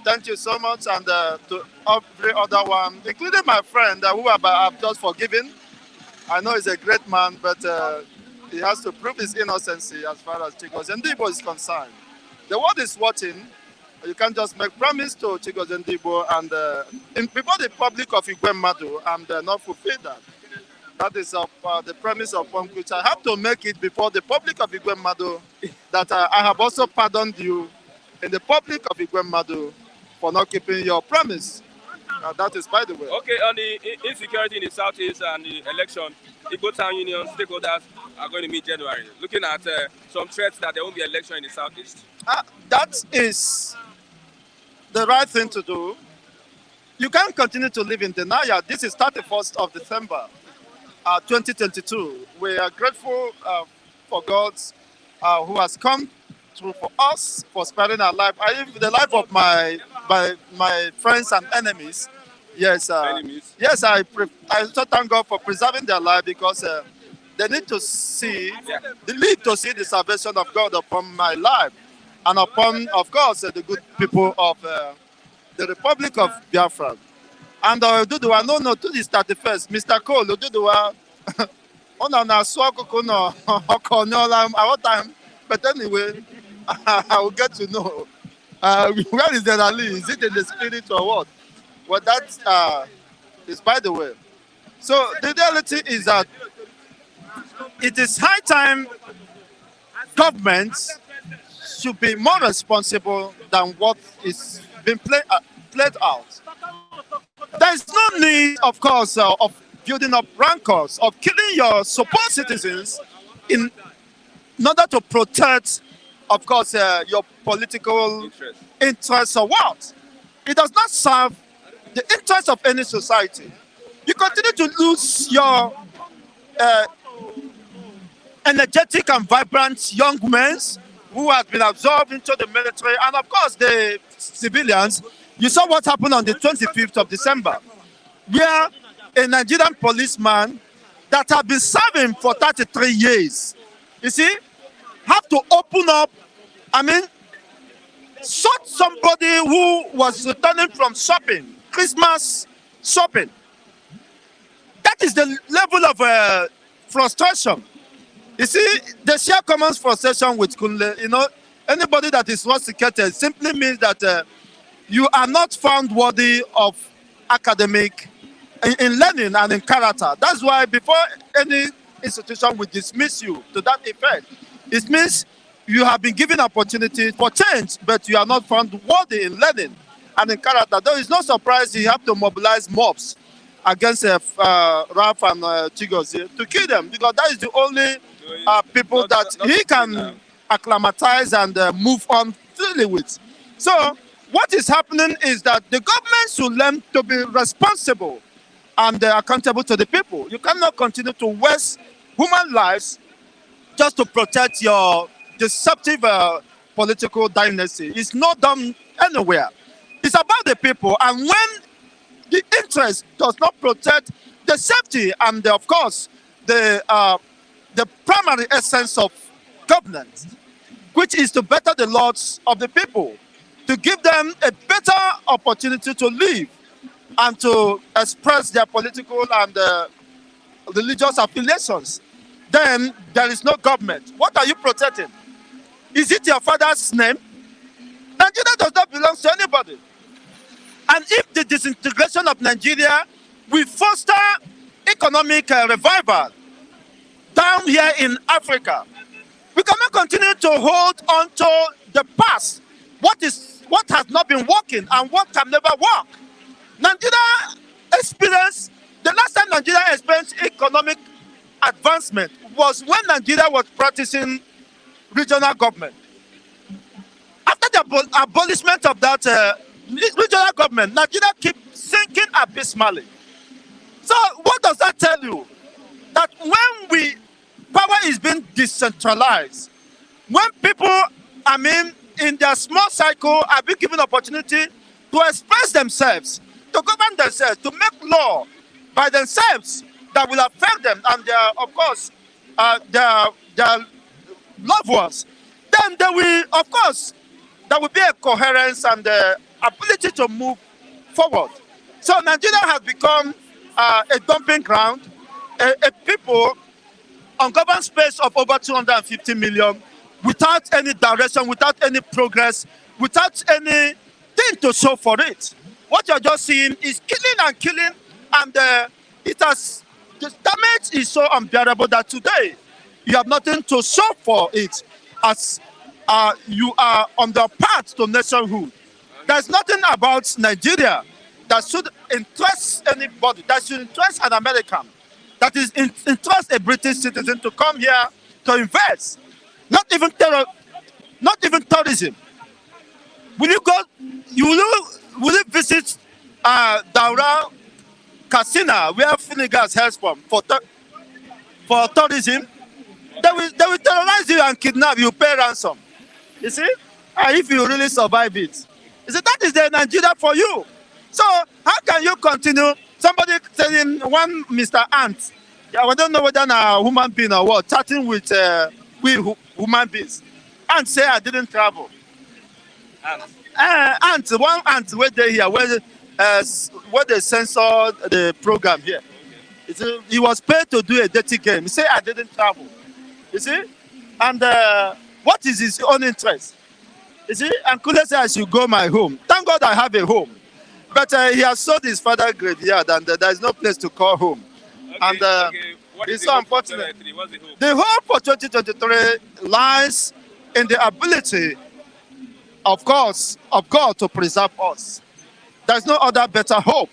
Thank you so much, and to every other one, including my friend who I've just forgiven. I know he's a great man, but he has to prove his innocency as far as Chicos and Igbo is concerned. The world is watching. You can't just make promise to Chigozie Ndigbo and before the public of N녕 and not fulfill that. That is the premise of which I have to make it before the public of N녕 that I have also pardoned you in the public of N녕 for not keeping your promise. That is by the way. Okay, on the insecurity in the southeast and the election, Igbo Town Union stakeholders are going to meet January, looking at some threats that there won't be election in the southeast. That is the right thing to do. You can't continue to live in denial. This is 31st of December, 2022. We are grateful for God who has come through for us, for sparing our life. The life of my friends and enemies. Yes, Enemies. yes. I also thank God for preserving their life because they need to see, they need to see the salvation of God upon my life and upon, of course, the good people of the Republic of Biafra. And Oduduwa, no, to this 31st, Mr. Cole, Oduduwa, our time, but anyway, I will get to know. Where is the rally? Is it in the spirit or what? Well, that is by the way. So the reality is that it is high time governments should be more responsible than what is being played out. There is no need, of course, of building up rancors, of killing your supposed citizens in order to protect, of course, your political interests or what. It does not serve the interests of any society. You continue to lose your energetic and vibrant young men who have been absorbed into the military and, of course, the civilians. You saw what happened on the 25th of December, where a Nigerian policeman that had been serving for 33 years, you see, have to open up, shot somebody who was returning from shopping, Christmas shopping. That is the level of frustration. You see, the share common frustration with Kunle, anybody that is rusticated simply means that you are not found worthy of academic in learning and in character. That's why before any institution will dismiss you to that effect, it means you have been given opportunity for change, but you are not found worthy in learning and in character. There is no surprise you have to mobilize mobs against Ralph and Chigozie to kill them, because that is the only people that he can acclimatize and move on freely with. So what is happening is that the government should learn to be responsible and accountable to the people. You cannot continue to waste human lives just to protect your deceptive political dynasty. It's not done anywhere. It's about the people, and when the interest does not protect the safety and, of course, the primary essence of governance, which is to better the lots of the people, to give them a better opportunity to live and to express their political and religious affiliations, then there is no government. What are you protecting? Is it your father's name? Nigeria does not belong to anybody. And if the disintegration of Nigeria will foster economic revival down here in Africa, we cannot continue to hold on to the past. What has not been working and what can never work. Nigeria experienced, the last time Nigeria experienced economic advancement was when Nigeria was practicing regional government. After the abolishment of that regional government, Nigeria keeps sinking abysmally. So what does that tell you? That when power is being decentralized, when people, in their small cycle are being given opportunity to express themselves, to govern themselves, to make law by themselves that will affect them and their, of course, their loved ones, then there will, of course, there will be a coherence and the ability to move forward. So Nigeria has become a dumping ground, a people ungoverned space of over 250 million without any direction, without any progress, without anything to show for it. What you're just seeing is killing and killing, and the damage is so unbearable that today you have nothing to show for it, as you are on the path to nationhood. There's nothing about Nigeria that should interest anybody, that should interest an American, that is interest a British citizen to come here to invest. Not even tourism. Will you go? Will you visit Daura Casino, where Finnegan's hails from, for tourism? They will terrorize you and kidnap you, pay ransom. You see? And if you really survive it. You see, that is the Nigeria for you. So how can you continue? Somebody saying one Mr. Ant, yeah, I don't know whether a human being or what, chatting with human beings. Ant say I didn't travel. One ant where they here, where they censored the program here. He was paid to do a dirty game. He said I didn't travel. You see? And what is his own interest? You see? And Kule said I should go my home. Thank God I have a home. But he has sold his father's graveyard, and there is no place to call home. Okay, And it's so unfortunate. The hope for 2023 lies in the ability, of course, of God to preserve us. There's no other better hope.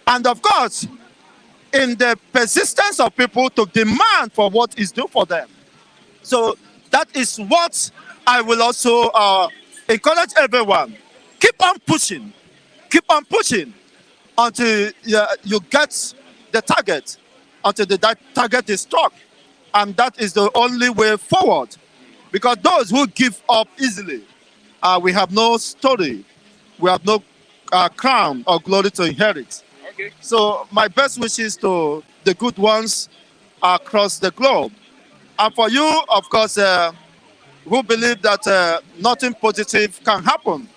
And of course, in the persistence of people to demand for what is due for them. So that is what I will also encourage everyone. Keep on pushing. Keep on pushing until you get the target, until that target is struck. And that is the only way forward. Because those who give up easily, we have no story. We have no crown or glory to inherit. Okay. So my best wishes to the good ones across the globe. And for you, of course, who believe that nothing positive can happen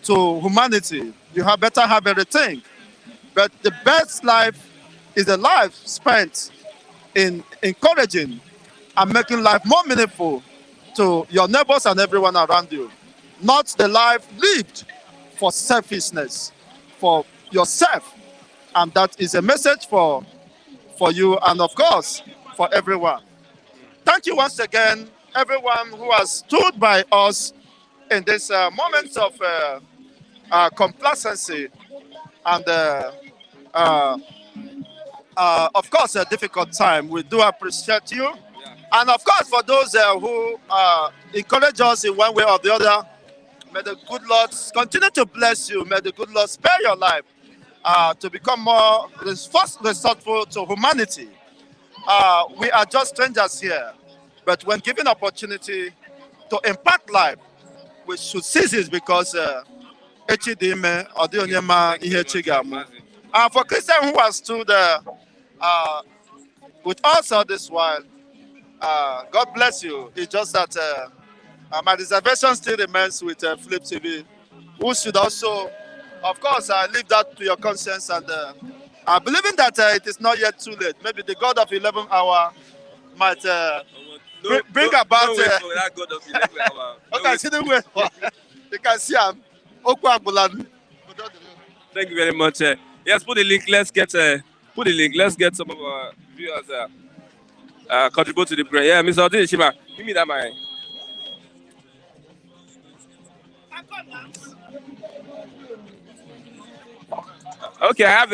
to humanity, you have better have a rethink. But the best life is the life spent in encouraging and making life more meaningful to your neighbors and everyone around you. Not the life lived for selfishness, for yourself. And that is a message for you and, of course, for everyone. Thank you once again, everyone who has stood by us in this moment of complacency and, of course, a difficult time. We do appreciate you. And, of course, for those who encourage us in one way or the other, may the good Lord continue to bless you. May the good Lord spare your life to become more resourceful to humanity. We are just strangers here, but when given opportunity to impact life, we should seize it because for Christian who has stood with us all this while, God bless you. It's just that my reservation still remains with Flip TV, who should also, of course, leave that to your conscience and believing that it is not yet too late. Maybe the God of 11 hour might bring about. Don't wait for that God of 11 hour. Okay, see the way. You can see him. Thank you very much. Yes, put the link. Let's get Let's get some of our viewers contribute to the prayer. Yeah, Mr. Odin Shima, give me that mic. Okay, I have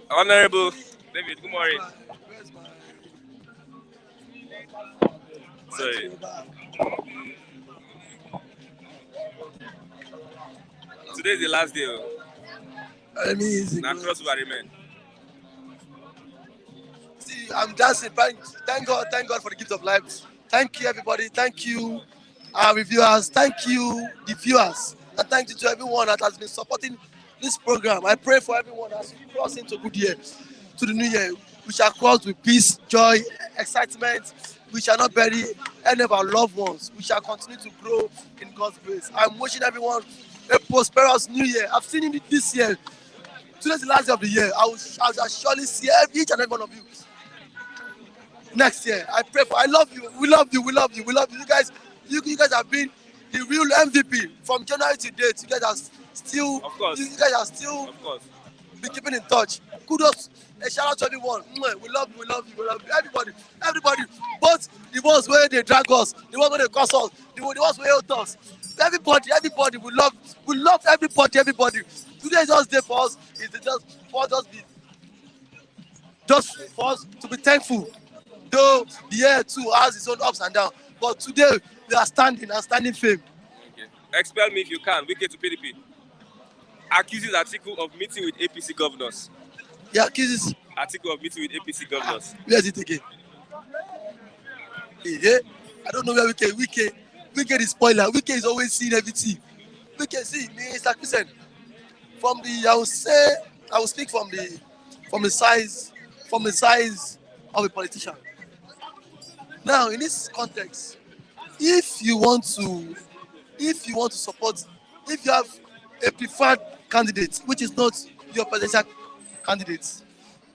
Honorable David. Good morning. Sorry. Today is the last day. Now crossover remain. See, I'm just thank God for the gift of life. Thank you, everybody. Thank you, our reviewers. Thank you, the viewers. And thank you to everyone that has been supporting this program. I pray for everyone as we cross into good year, to the new year. We shall cross with peace, joy, excitement. We shall not bury any of our loved ones. We shall continue to grow in God's grace. I'm wishing everyone a prosperous new year. I've seen it this year. Today's the last day of the year. I shall surely see each and every one of you next year. I pray for. I love you. We love you. We love you. We love you. You guys You guys have been the real MVP from January to date. You guys are still, Of course. You guys are still Of course. be keeping in touch. Kudos. A shout out to everyone. We love you, everybody. But the ones where they drag us, the ones where they curse us, the ones where they hate us. Everybody, we love everybody. Today is just day for us. It's just for us to be thankful. Though the year too has its own ups and downs. But today we are standing firm. Okay. Expel me if you can. Wike to PDP. Accuses Atiku of meeting with APC governors. Yeah, accuses. Atiku of meeting with APC governors. Where is it again? I don't know where Wike the spoiler. Wike is always seeing everything. Wike, see, Mr. Christian, from the, I will speak from the size of a politician. Now, in this context, if you want to support, if you have a preferred candidate, which is not your presidential candidate,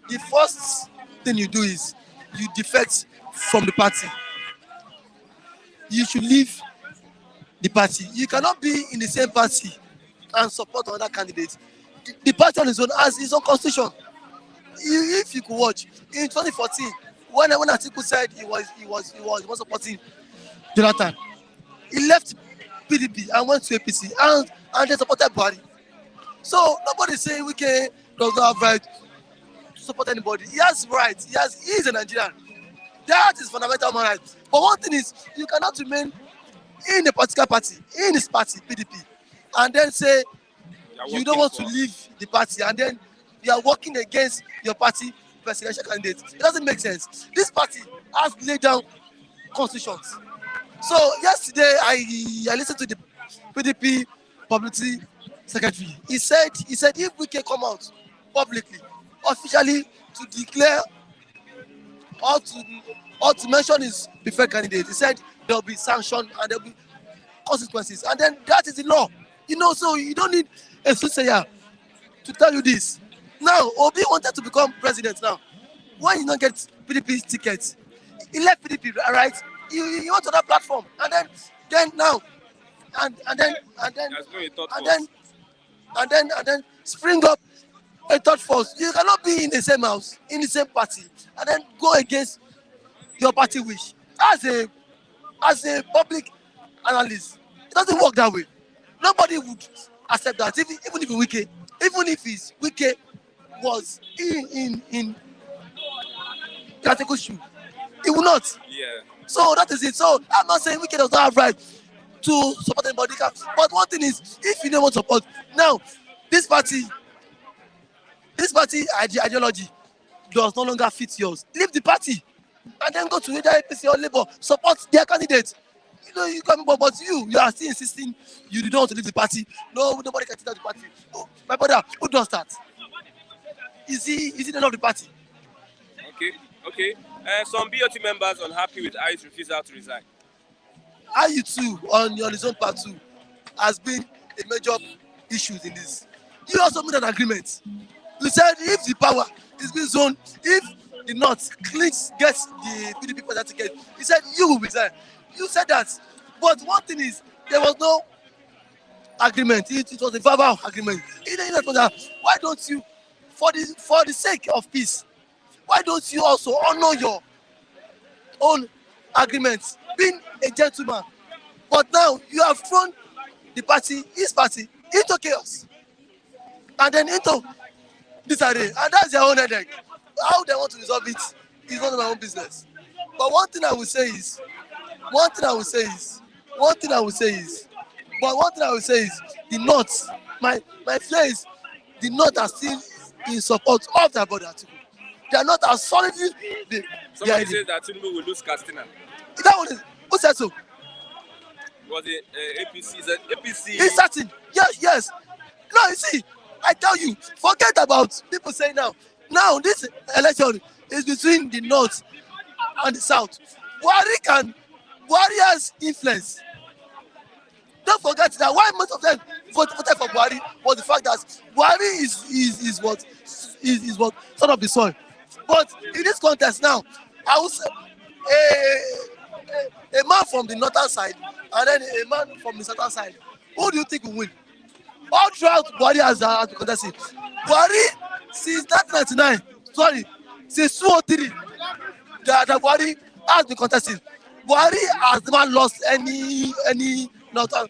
the first thing you do is you defect from the party. You should leave the party. You cannot be in the same party and support another candidate. The party on its own has its own constitution. If you could watch in 2014, when Atiku said he was supporting Jonathan, he left PDP and went to APC and they supported Buhari. So nobody saying Wike does not have right to support anybody. He has rights. He is a Nigerian. That is fundamental human right. But one thing is, you cannot remain in a particular party, in this party, PDP, and then say you don't want to leave the party, and then you are working against your party presidential candidate. It doesn't make sense. This party has laid down constitutions. So yesterday, I listened to the PDP publicity secretary. He said if we can come out publicly, officially to declare or to mention his preferred candidate, he said there will be sanction and there will be consequences. And then that is the law. So you don't need a soothsayer to tell you this. Now, Obi wanted to become president now. Why you not get PDP's ticket? He left PDP, right? He went to that platform. And then spring up a third force. You cannot be in the same house, in the same party, and then go against your party wish. As a public analyst, it doesn't work that way. Nobody would accept that. Even if Wike was in Atiku's shoe, he will not. Yeah. So that is it. So I'm not saying Wike does not have right to support anybody. But one thing is, if you don't want support, now this party ideology does no longer fit yours. Leave the party and then go to either APC or Labour. Support their candidate. You come, but you are still insisting you don't want to leave the party. No, nobody can take out the party. Oh, my brother, who does that? Is he the head of the party? Okay. Some BOT members unhappy with ICE's refusal to resign. You too, on his own part too, has been a major issue in this. You also made an agreement. You said if the power is being zoned, if the North gets the PDP president ticket, he said you will resign. You said that. But one thing is, there was no agreement. It was a verbal agreement. Why don't you, for the sake of peace, why don't you also honor your own agreements, being a gentleman? But now you have thrown the party, his party, into chaos. And then into disarray. And that's their own headache. How they want to resolve it is none of my own business. But one thing I will say is, the North, my fear is the North are still in support of their brother Atiku. They are not as solidly. Somebody says that Tinubu will lose Castina. That one is, who said so? Was it APC? Is it APC? He's certain. Yes. No, you see, I tell you, forget about people saying now. Now this election is between the North and the South. Buhari has influence. Don't forget that why most of them voted for Buhari was the fact that Buhari is what sort of the soil. But in this contest now, I would say A man from the northern side and then a man from the southern side. Who do you think will win? All throughout Buhari has been contested. Buhari since 1999, sorry, since 2003, the Buhari has been contested. Buhari has never lost any northern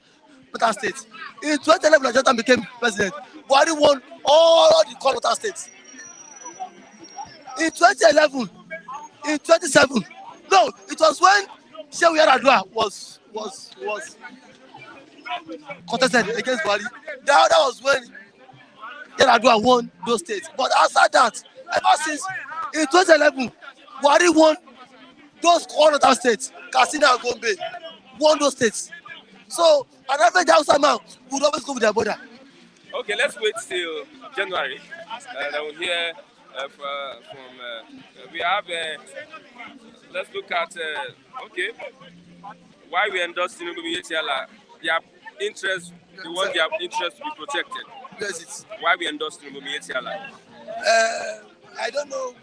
state. In 2011, when Jonathan became president, Buhari won all the core northern states. In 2011, in 2007, no, it was when Shehu Yar'Adua was contested against Buhari. That was when Yar'Adua won those states. But after that, ever since in 2011, Buhari won those core northern states. Katsina and Gombe won those states. So an average Hausa man would always go with their border. Okay, let's wait till January. Then we'll hear we have. Let's look at okay, why we endorse Tinubu Yetiala. Their interest, they want their interest to be protected. Yes, it's. Why we endorse Tinubu Yetiala? I don't know.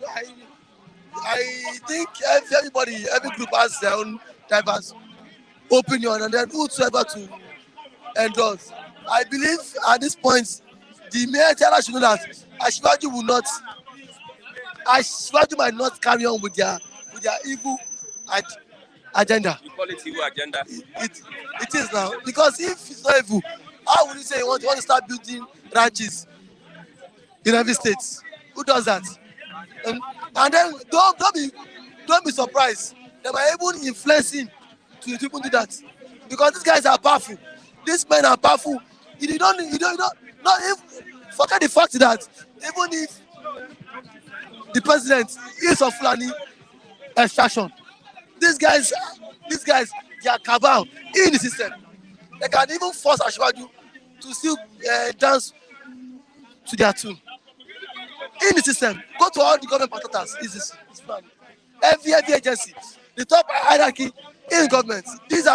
I think every group has their own diverse opinion, and then whosoever to endorse. I believe at this point, the mayor should know that Ashwaju might not carry on with their evil agenda. You call it evil agenda? It is now, because if it's not evil, how would you say you want to start building ranches in every state? Who does that? And then don't be surprised. They might even influence him to even do that, because these guys are powerful. These men are powerful. You don't forget the fact that even if the president is of Fulani extraction, these guys, they are cabal in the system. They can even force Ashwaju to still dance to their tune in the system. Go to all the government parastatals. It's fun. Every agency, the top hierarchy in government. These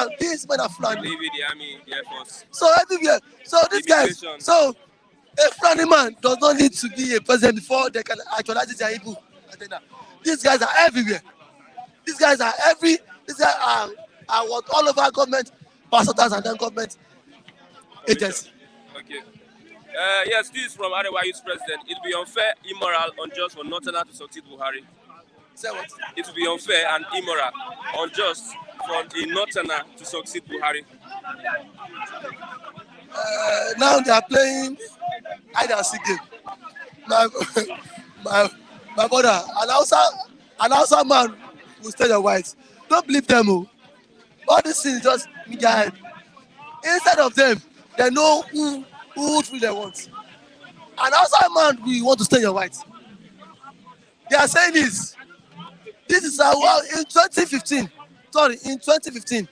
men are Fulani. Navy, the army, the air force. So everywhere. So these guys. So a Fulani man does not need to be a president before they can actualize their evil agenda. These guys are everywhere. These guys are what all over government parastatals and then government agency. Okay. Yes, this is from Arewa Youth President. It will be unfair, immoral, unjust for Northerner to succeed Buhari. Say what? It will be unfair and immoral, unjust for a Northerner to succeed Buhari. Now they are playing hide and seek game. My brother, an Hausa man will stay your white. Don't believe them. All these things just media head. Instead of them, they know who truly they want. An Hausa man will want to stay your white. They are saying this is how in 2015. Sorry, in 2015,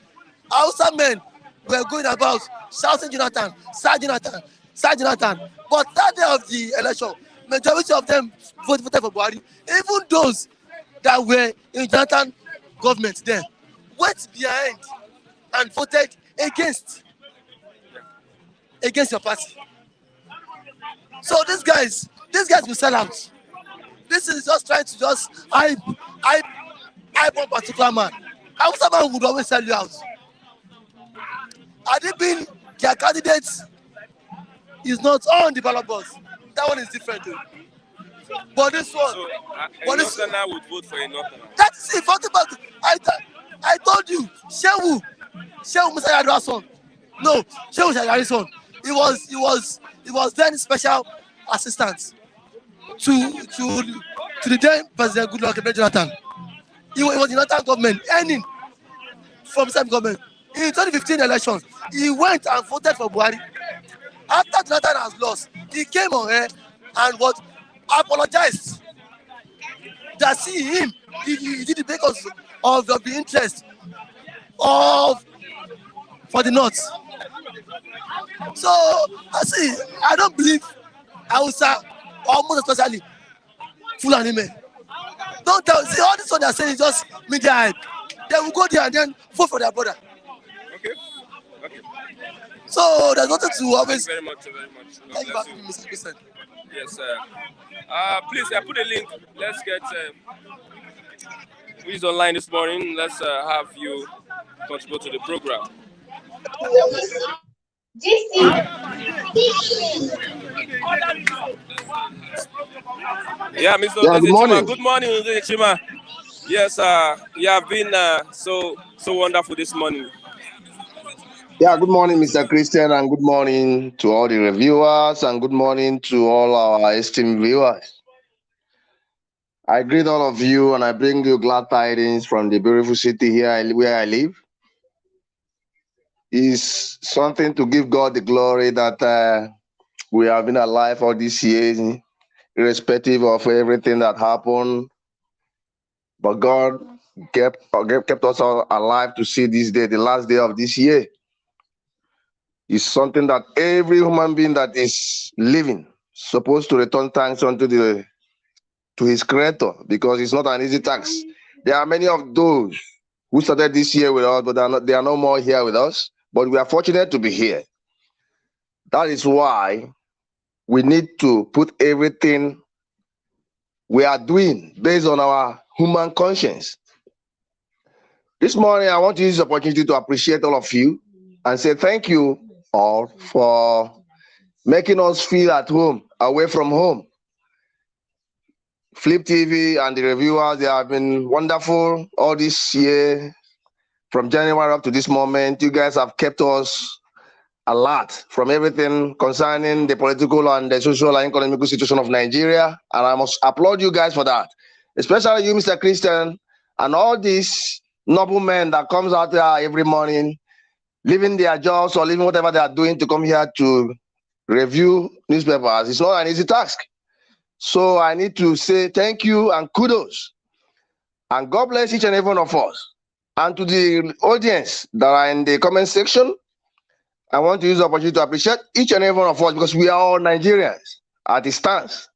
Hausa men were going about shouting Jonathan, Sir Jonathan, Sir Jonathan. But that day of the election, majority of them voted for Buhari. Even those that were in Jonathan government then went behind and voted against your party. So these guys will sell out. This is just trying to just hype one particular man. Hausa man would always sell you out. Had it been their candidate is not on the ballot box, that one is different too. But this one, so, a Northerner would vote for a Northerner. That's it. I told you, Shehu Musa Yar'Adua's son. No, Shehu Musa Yar'Adua's son. He was then special assistant to the then President Goodluck Jonathan. He was in Jonathan government, earning from same government. In 2015 election, he went and voted for Buhari. After Jonathan has lost, he came on air and apologized. That see him, he did it because of the interest for the North. So I don't believe Hausa, almost especially Fulani men. Don't tell. See, all this one they are saying is just media hype. They will go there and then vote for their brother. Okay. So there's nothing to always. Thank you very much. Thank you for having me, Mr. President. Yes, sir. Please, I put a link. Let's get who is online this morning. Let's have you contribute to the program. Yeah, Mr. Yeah, good morning. Good morning, Chima. Yes, you have been so wonderful this morning. Yeah, good morning, Mr. Christian, and good morning to all the reviewers, and good morning to all our esteemed viewers. I greet all of you, and I bring you glad tidings from the beautiful city here where I live. It's something to give God the glory that we have been alive all these years, irrespective of everything that happened. But God kept us all alive to see this day, the last day of this year. It's something that every human being that is living supposed to return thanks unto to his creator, because it's not an easy task. There are many of those who started this year with us, but they are no more here with us. But we are fortunate to be here. That is why we need to put everything we are doing based on our human conscience. This morning, I want to use this opportunity to appreciate all of you and say thank you all for making us feel at home, away from home. Flip TV and the reviewers, they have been wonderful all this year. From January up to this moment, you guys have kept us alert from everything concerning the political and the social and economic situation of Nigeria. And I must applaud you guys for that. Especially you, Mr. Christian, and all these noble men that comes out there every morning, leaving their jobs or leaving whatever they are doing to come here to review newspapers. It's not an easy task. So I need to say thank you and kudos. And God bless each and every one of us. And to the audience that are in the comment section, I want to use the opportunity to appreciate each and every one of us, because we are all Nigerians at a stance.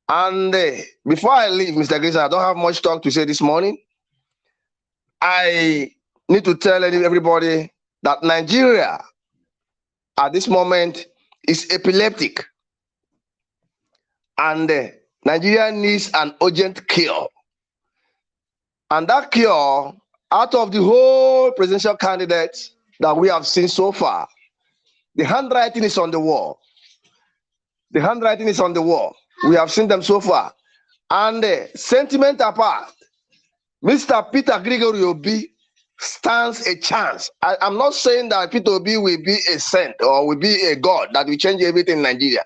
And before I leave, Mr. Grayson, I don't have much talk to say this morning. I need to tell everybody that Nigeria at this moment is epileptic. And Nigeria needs an urgent cure. And that cure, out of the whole presidential candidates that we have seen so far, the handwriting is on the wall. The handwriting is on the wall. We have seen them so far. And sentiment apart, Mr. Peter Gregory Obi stands a chance. I'm not saying that Peter Obi will be a saint or will be a god that will change everything in Nigeria.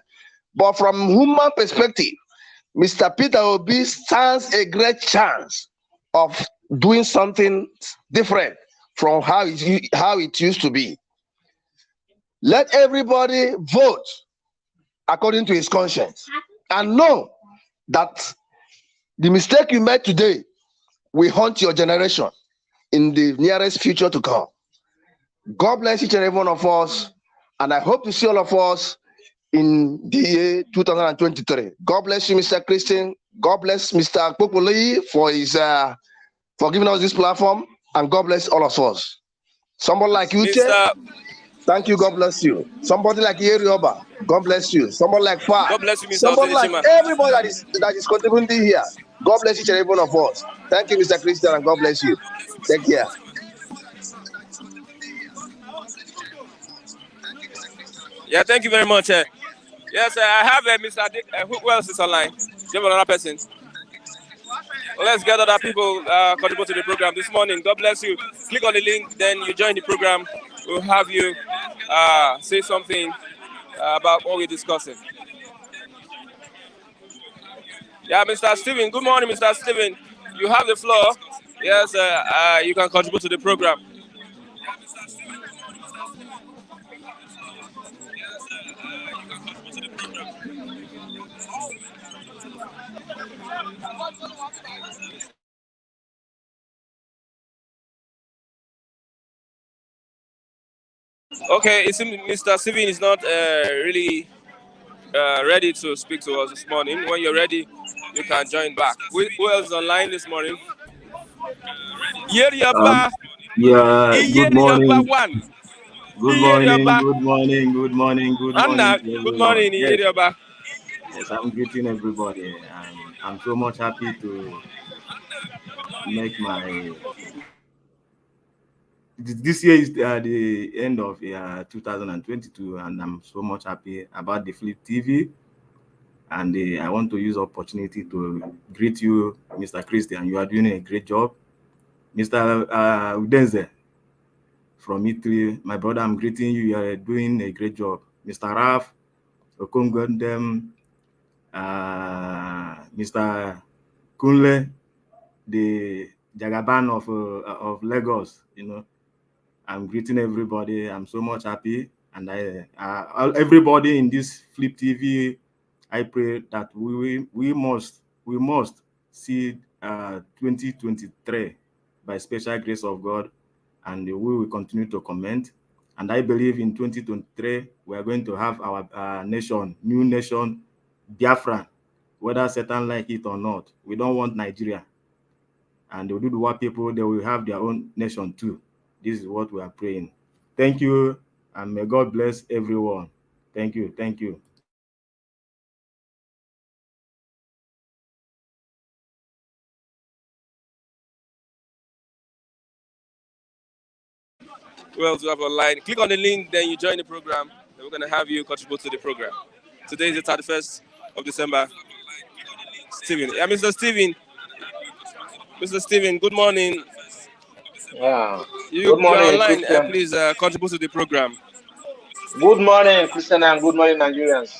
But from human perspective, Mr. Peter Obi stands a great chance of doing something different from how it used to be. Let everybody vote according to his conscience and know that the mistake you made today will haunt your generation in the nearest future to come. God bless each and every one of us, and I hope to see all of us in the year 2023. God bless you, Mr. Christian. God bless Mr. Ekpokpolo for his for giving us this platform, and God bless all of us. Somebody like you, thank you. God bless you. Somebody like Yerioba, God bless you. Somebody like Far, God bless you, Mr. somebody like Otenishima. everybody that is contributing here. God bless each and every one of us. Thank you, Mr. Christian, and God bless you. Take care. Yeah, thank you very much. Yes, I have Mr. Who else is online? Do you have another person? Let's get other people contribute to the program this morning. God bless you. Click on the link, then you join the program. We'll have you say something about what we're discussing. Yeah, Mr. Steven. Good morning, Mr. Steven. You have the floor. Yes, you can contribute to the program. Okay, it seems Mr. Steven is not really ready to speak to us this morning. When you're ready, you can join back. Who else is online this morning? Yerioba. Yeah, good morning. One. Good morning, good morning, good morning, good morning Anna, to good everyone. morning, Yerioba. Yes, I'm greeting everybody. I'm so much happy to make my this year is the end of 2022, and I'm so much happy about the Flip TV. And I want to use the opportunity to greet you, Mr. Christian. You are doing a great job. Mr. Udenze from Italy, my brother, I'm greeting you. You are doing a great job. Mr. Raf, Okongondem, Mr. Kunle, the Jagaban of Lagos, you know. I'm greeting everybody. I'm so much happy, and everybody in this Flip TV, I pray that we must see 2023 by special grace of God, and we will continue to comment. And I believe in 2023 we are going to have our nation, new nation, Biafra, whether Satan like it or not. We don't want Nigeria. And the Oduduwa people, they will have their own nation too. This is what we are praying. Thank you, and may God bless everyone. Thank you. Thank you. Who else do you have online? Click on the link, then you join the program. Then we're going to have you contribute to the program. Today is the 31st of December. Stephen. Yeah, Mr. Stephen. Mr. Stephen, good morning. Yeah. Good morning, you're online. Christian. Please contribute to the program. Good morning, Christian, and good morning, Nigerians.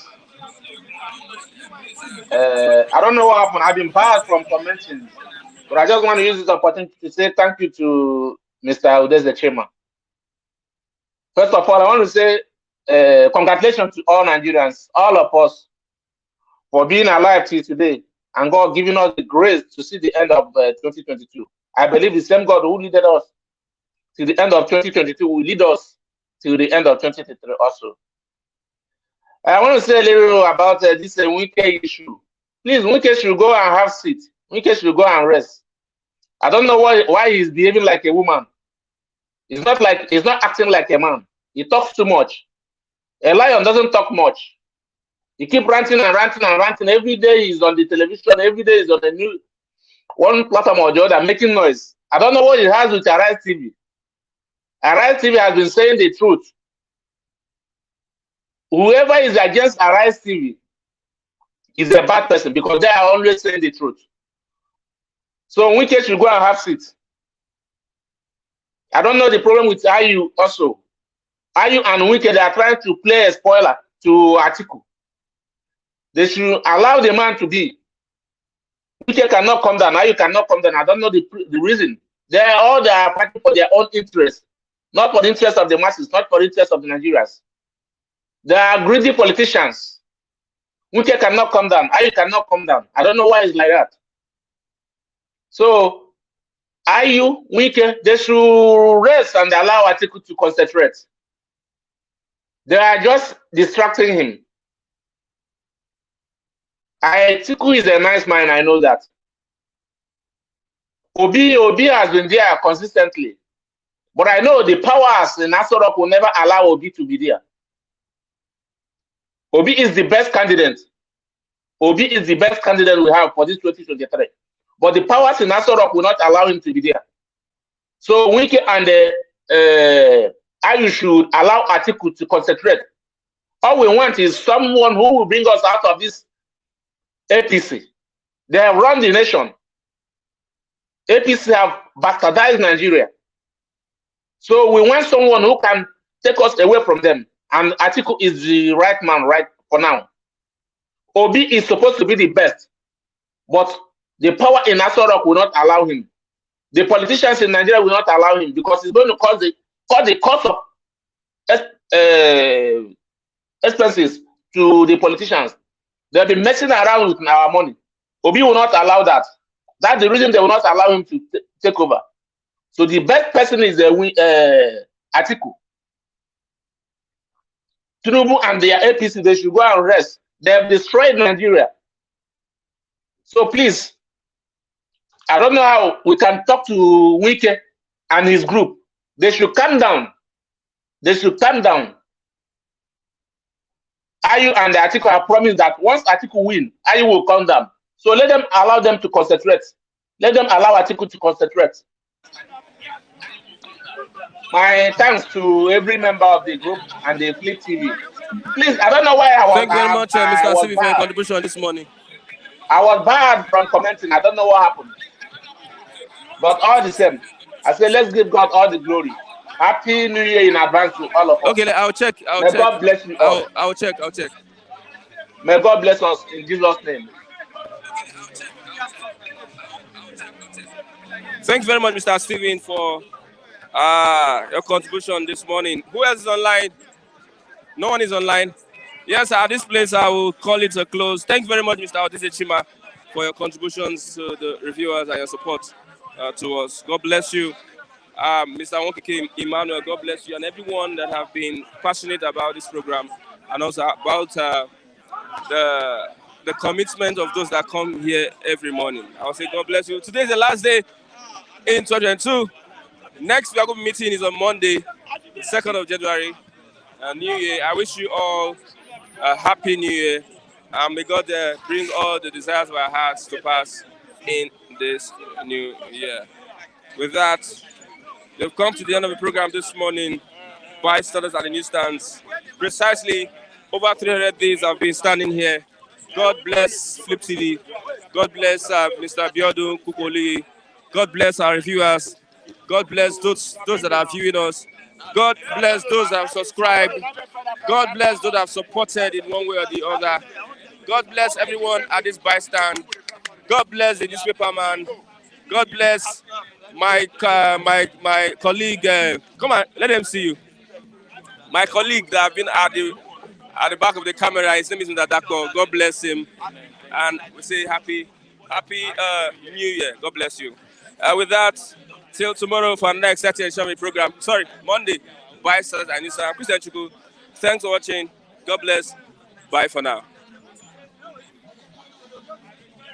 I don't know what happened. I've been barred from commenting, but I just want to use this opportunity to say thank you to Mr. Udeze Chema. First of all, I want to say congratulations to all Nigerians, all of us, for being alive till today, and God giving us the grace to see the end of 2022. I believe the same God who leaded us till the end of 2022 will lead us till the end of 2023 also. I want to say a little about this Wike issue. Please, Wike should go and have seat. Wike should go and rest. I don't know why he's behaving like a woman. He's not acting like a man. He talks too much. A lion doesn't talk much. He keep ranting and ranting and ranting. Every day he's on the television. Every day he's on the new one platform or the other making noise. I don't know what he has with Arise TV. Arise TV has been saying the truth. Whoever is against Arise TV is a bad person because they are always saying the truth. So in which case you go and have seats. I don't know the problem with IU also. IU and Wike, they are trying to play a spoiler to Atiku. They should allow the man to be. Wike cannot come down. IU cannot come down. I don't know the reason. They are fighting for their own interest, not for the interest of the masses, not for the interest of the Nigerians. They are greedy politicians. Wike cannot come down. IU cannot come down. I don't know why it's like that. So, IU, Wike, they should rest and allow Atiku to concentrate. They are just distracting him. Atiku is a nice man, I know that. Obi has been there consistently. But I know the powers in Asorok will never allow Obi to be there. Obi is the best candidate. Obi is the best candidate we have for this 2023. But the powers in Asorok will not allow him to be there. So Wike and IU should allow Atiku to concentrate. All we want is someone who will bring us out of this APC. They have run the nation. APC have bastardized Nigeria. So we want someone who can take us away from them. And Atiku is the right man right for now. Obi is supposed to be the best. But the power in Asorok will not allow him. The politicians in Nigeria will not allow him because it's going to cause the cost of expenses to the politicians. They'll be messing around with our money. Obi will not allow that. That's the reason they will not allow him to take over. So the best person is Atiku. Tinubu and their APC, they should go and rest. They have destroyed Nigeria. So please, I don't know how we can talk to Wike and his group. They should calm down. They should calm down. IU and Atiku have promised that once Atiku win, IU will calm down. So allow them to concentrate. Let them allow Atiku to concentrate. My thanks to every member of the group and the Flip TV. Please, I don't know why I was. Thank you very much, Mr. Sivi, for your contribution this morning. I was bad from commenting. I don't know what happened. But all the same, I say let's give God all the glory. Happy New Year in advance to all of us. Okay, I'll check. May God bless you all. I'll check. May God bless us in Jesus' name. Thanks very much, Mr. Steven, for your contribution this morning. Who else is online? No one is online. Yes, at this place, I will call it a close. Thanks very much, Mr. N녕 CHIMA, for your contributions to the reviewers and your support to us. God bless you. Mr. N녕 CHIMA, God bless you, and everyone that have been passionate about this program and also about the commitment of those that come here every morning. I'll say God bless you. Today is the last day in 2022. Next we are going to be meeting is on Monday, 2nd of January, New Year. I wish you all a happy New Year, and may God bring all the desires of our hearts to pass in this new year. With that, we've come to the end of the program this morning. Bystanders at the newsstands. Precisely over 300 days I've been standing here. God bless Flip TV. God bless Mr. BυτøøṵNKukoli. God bless our reviewers. God bless those that are viewing us. God bless those that have subscribed. God bless those that have supported in one way or the other. God bless everyone at this bystand. God bless the newspaper man. God bless my colleague. Come on, let them see you. My colleague that have been at the back of the camera, his name is Mr. Dako. God bless him. And we say happy New Year. God bless you. With that, till tomorrow for our next Saturday Show Me program. Sorry, Monday. Bye, Stars and Newsstand. Christian Chuku. Thanks for watching. God bless. Bye for now.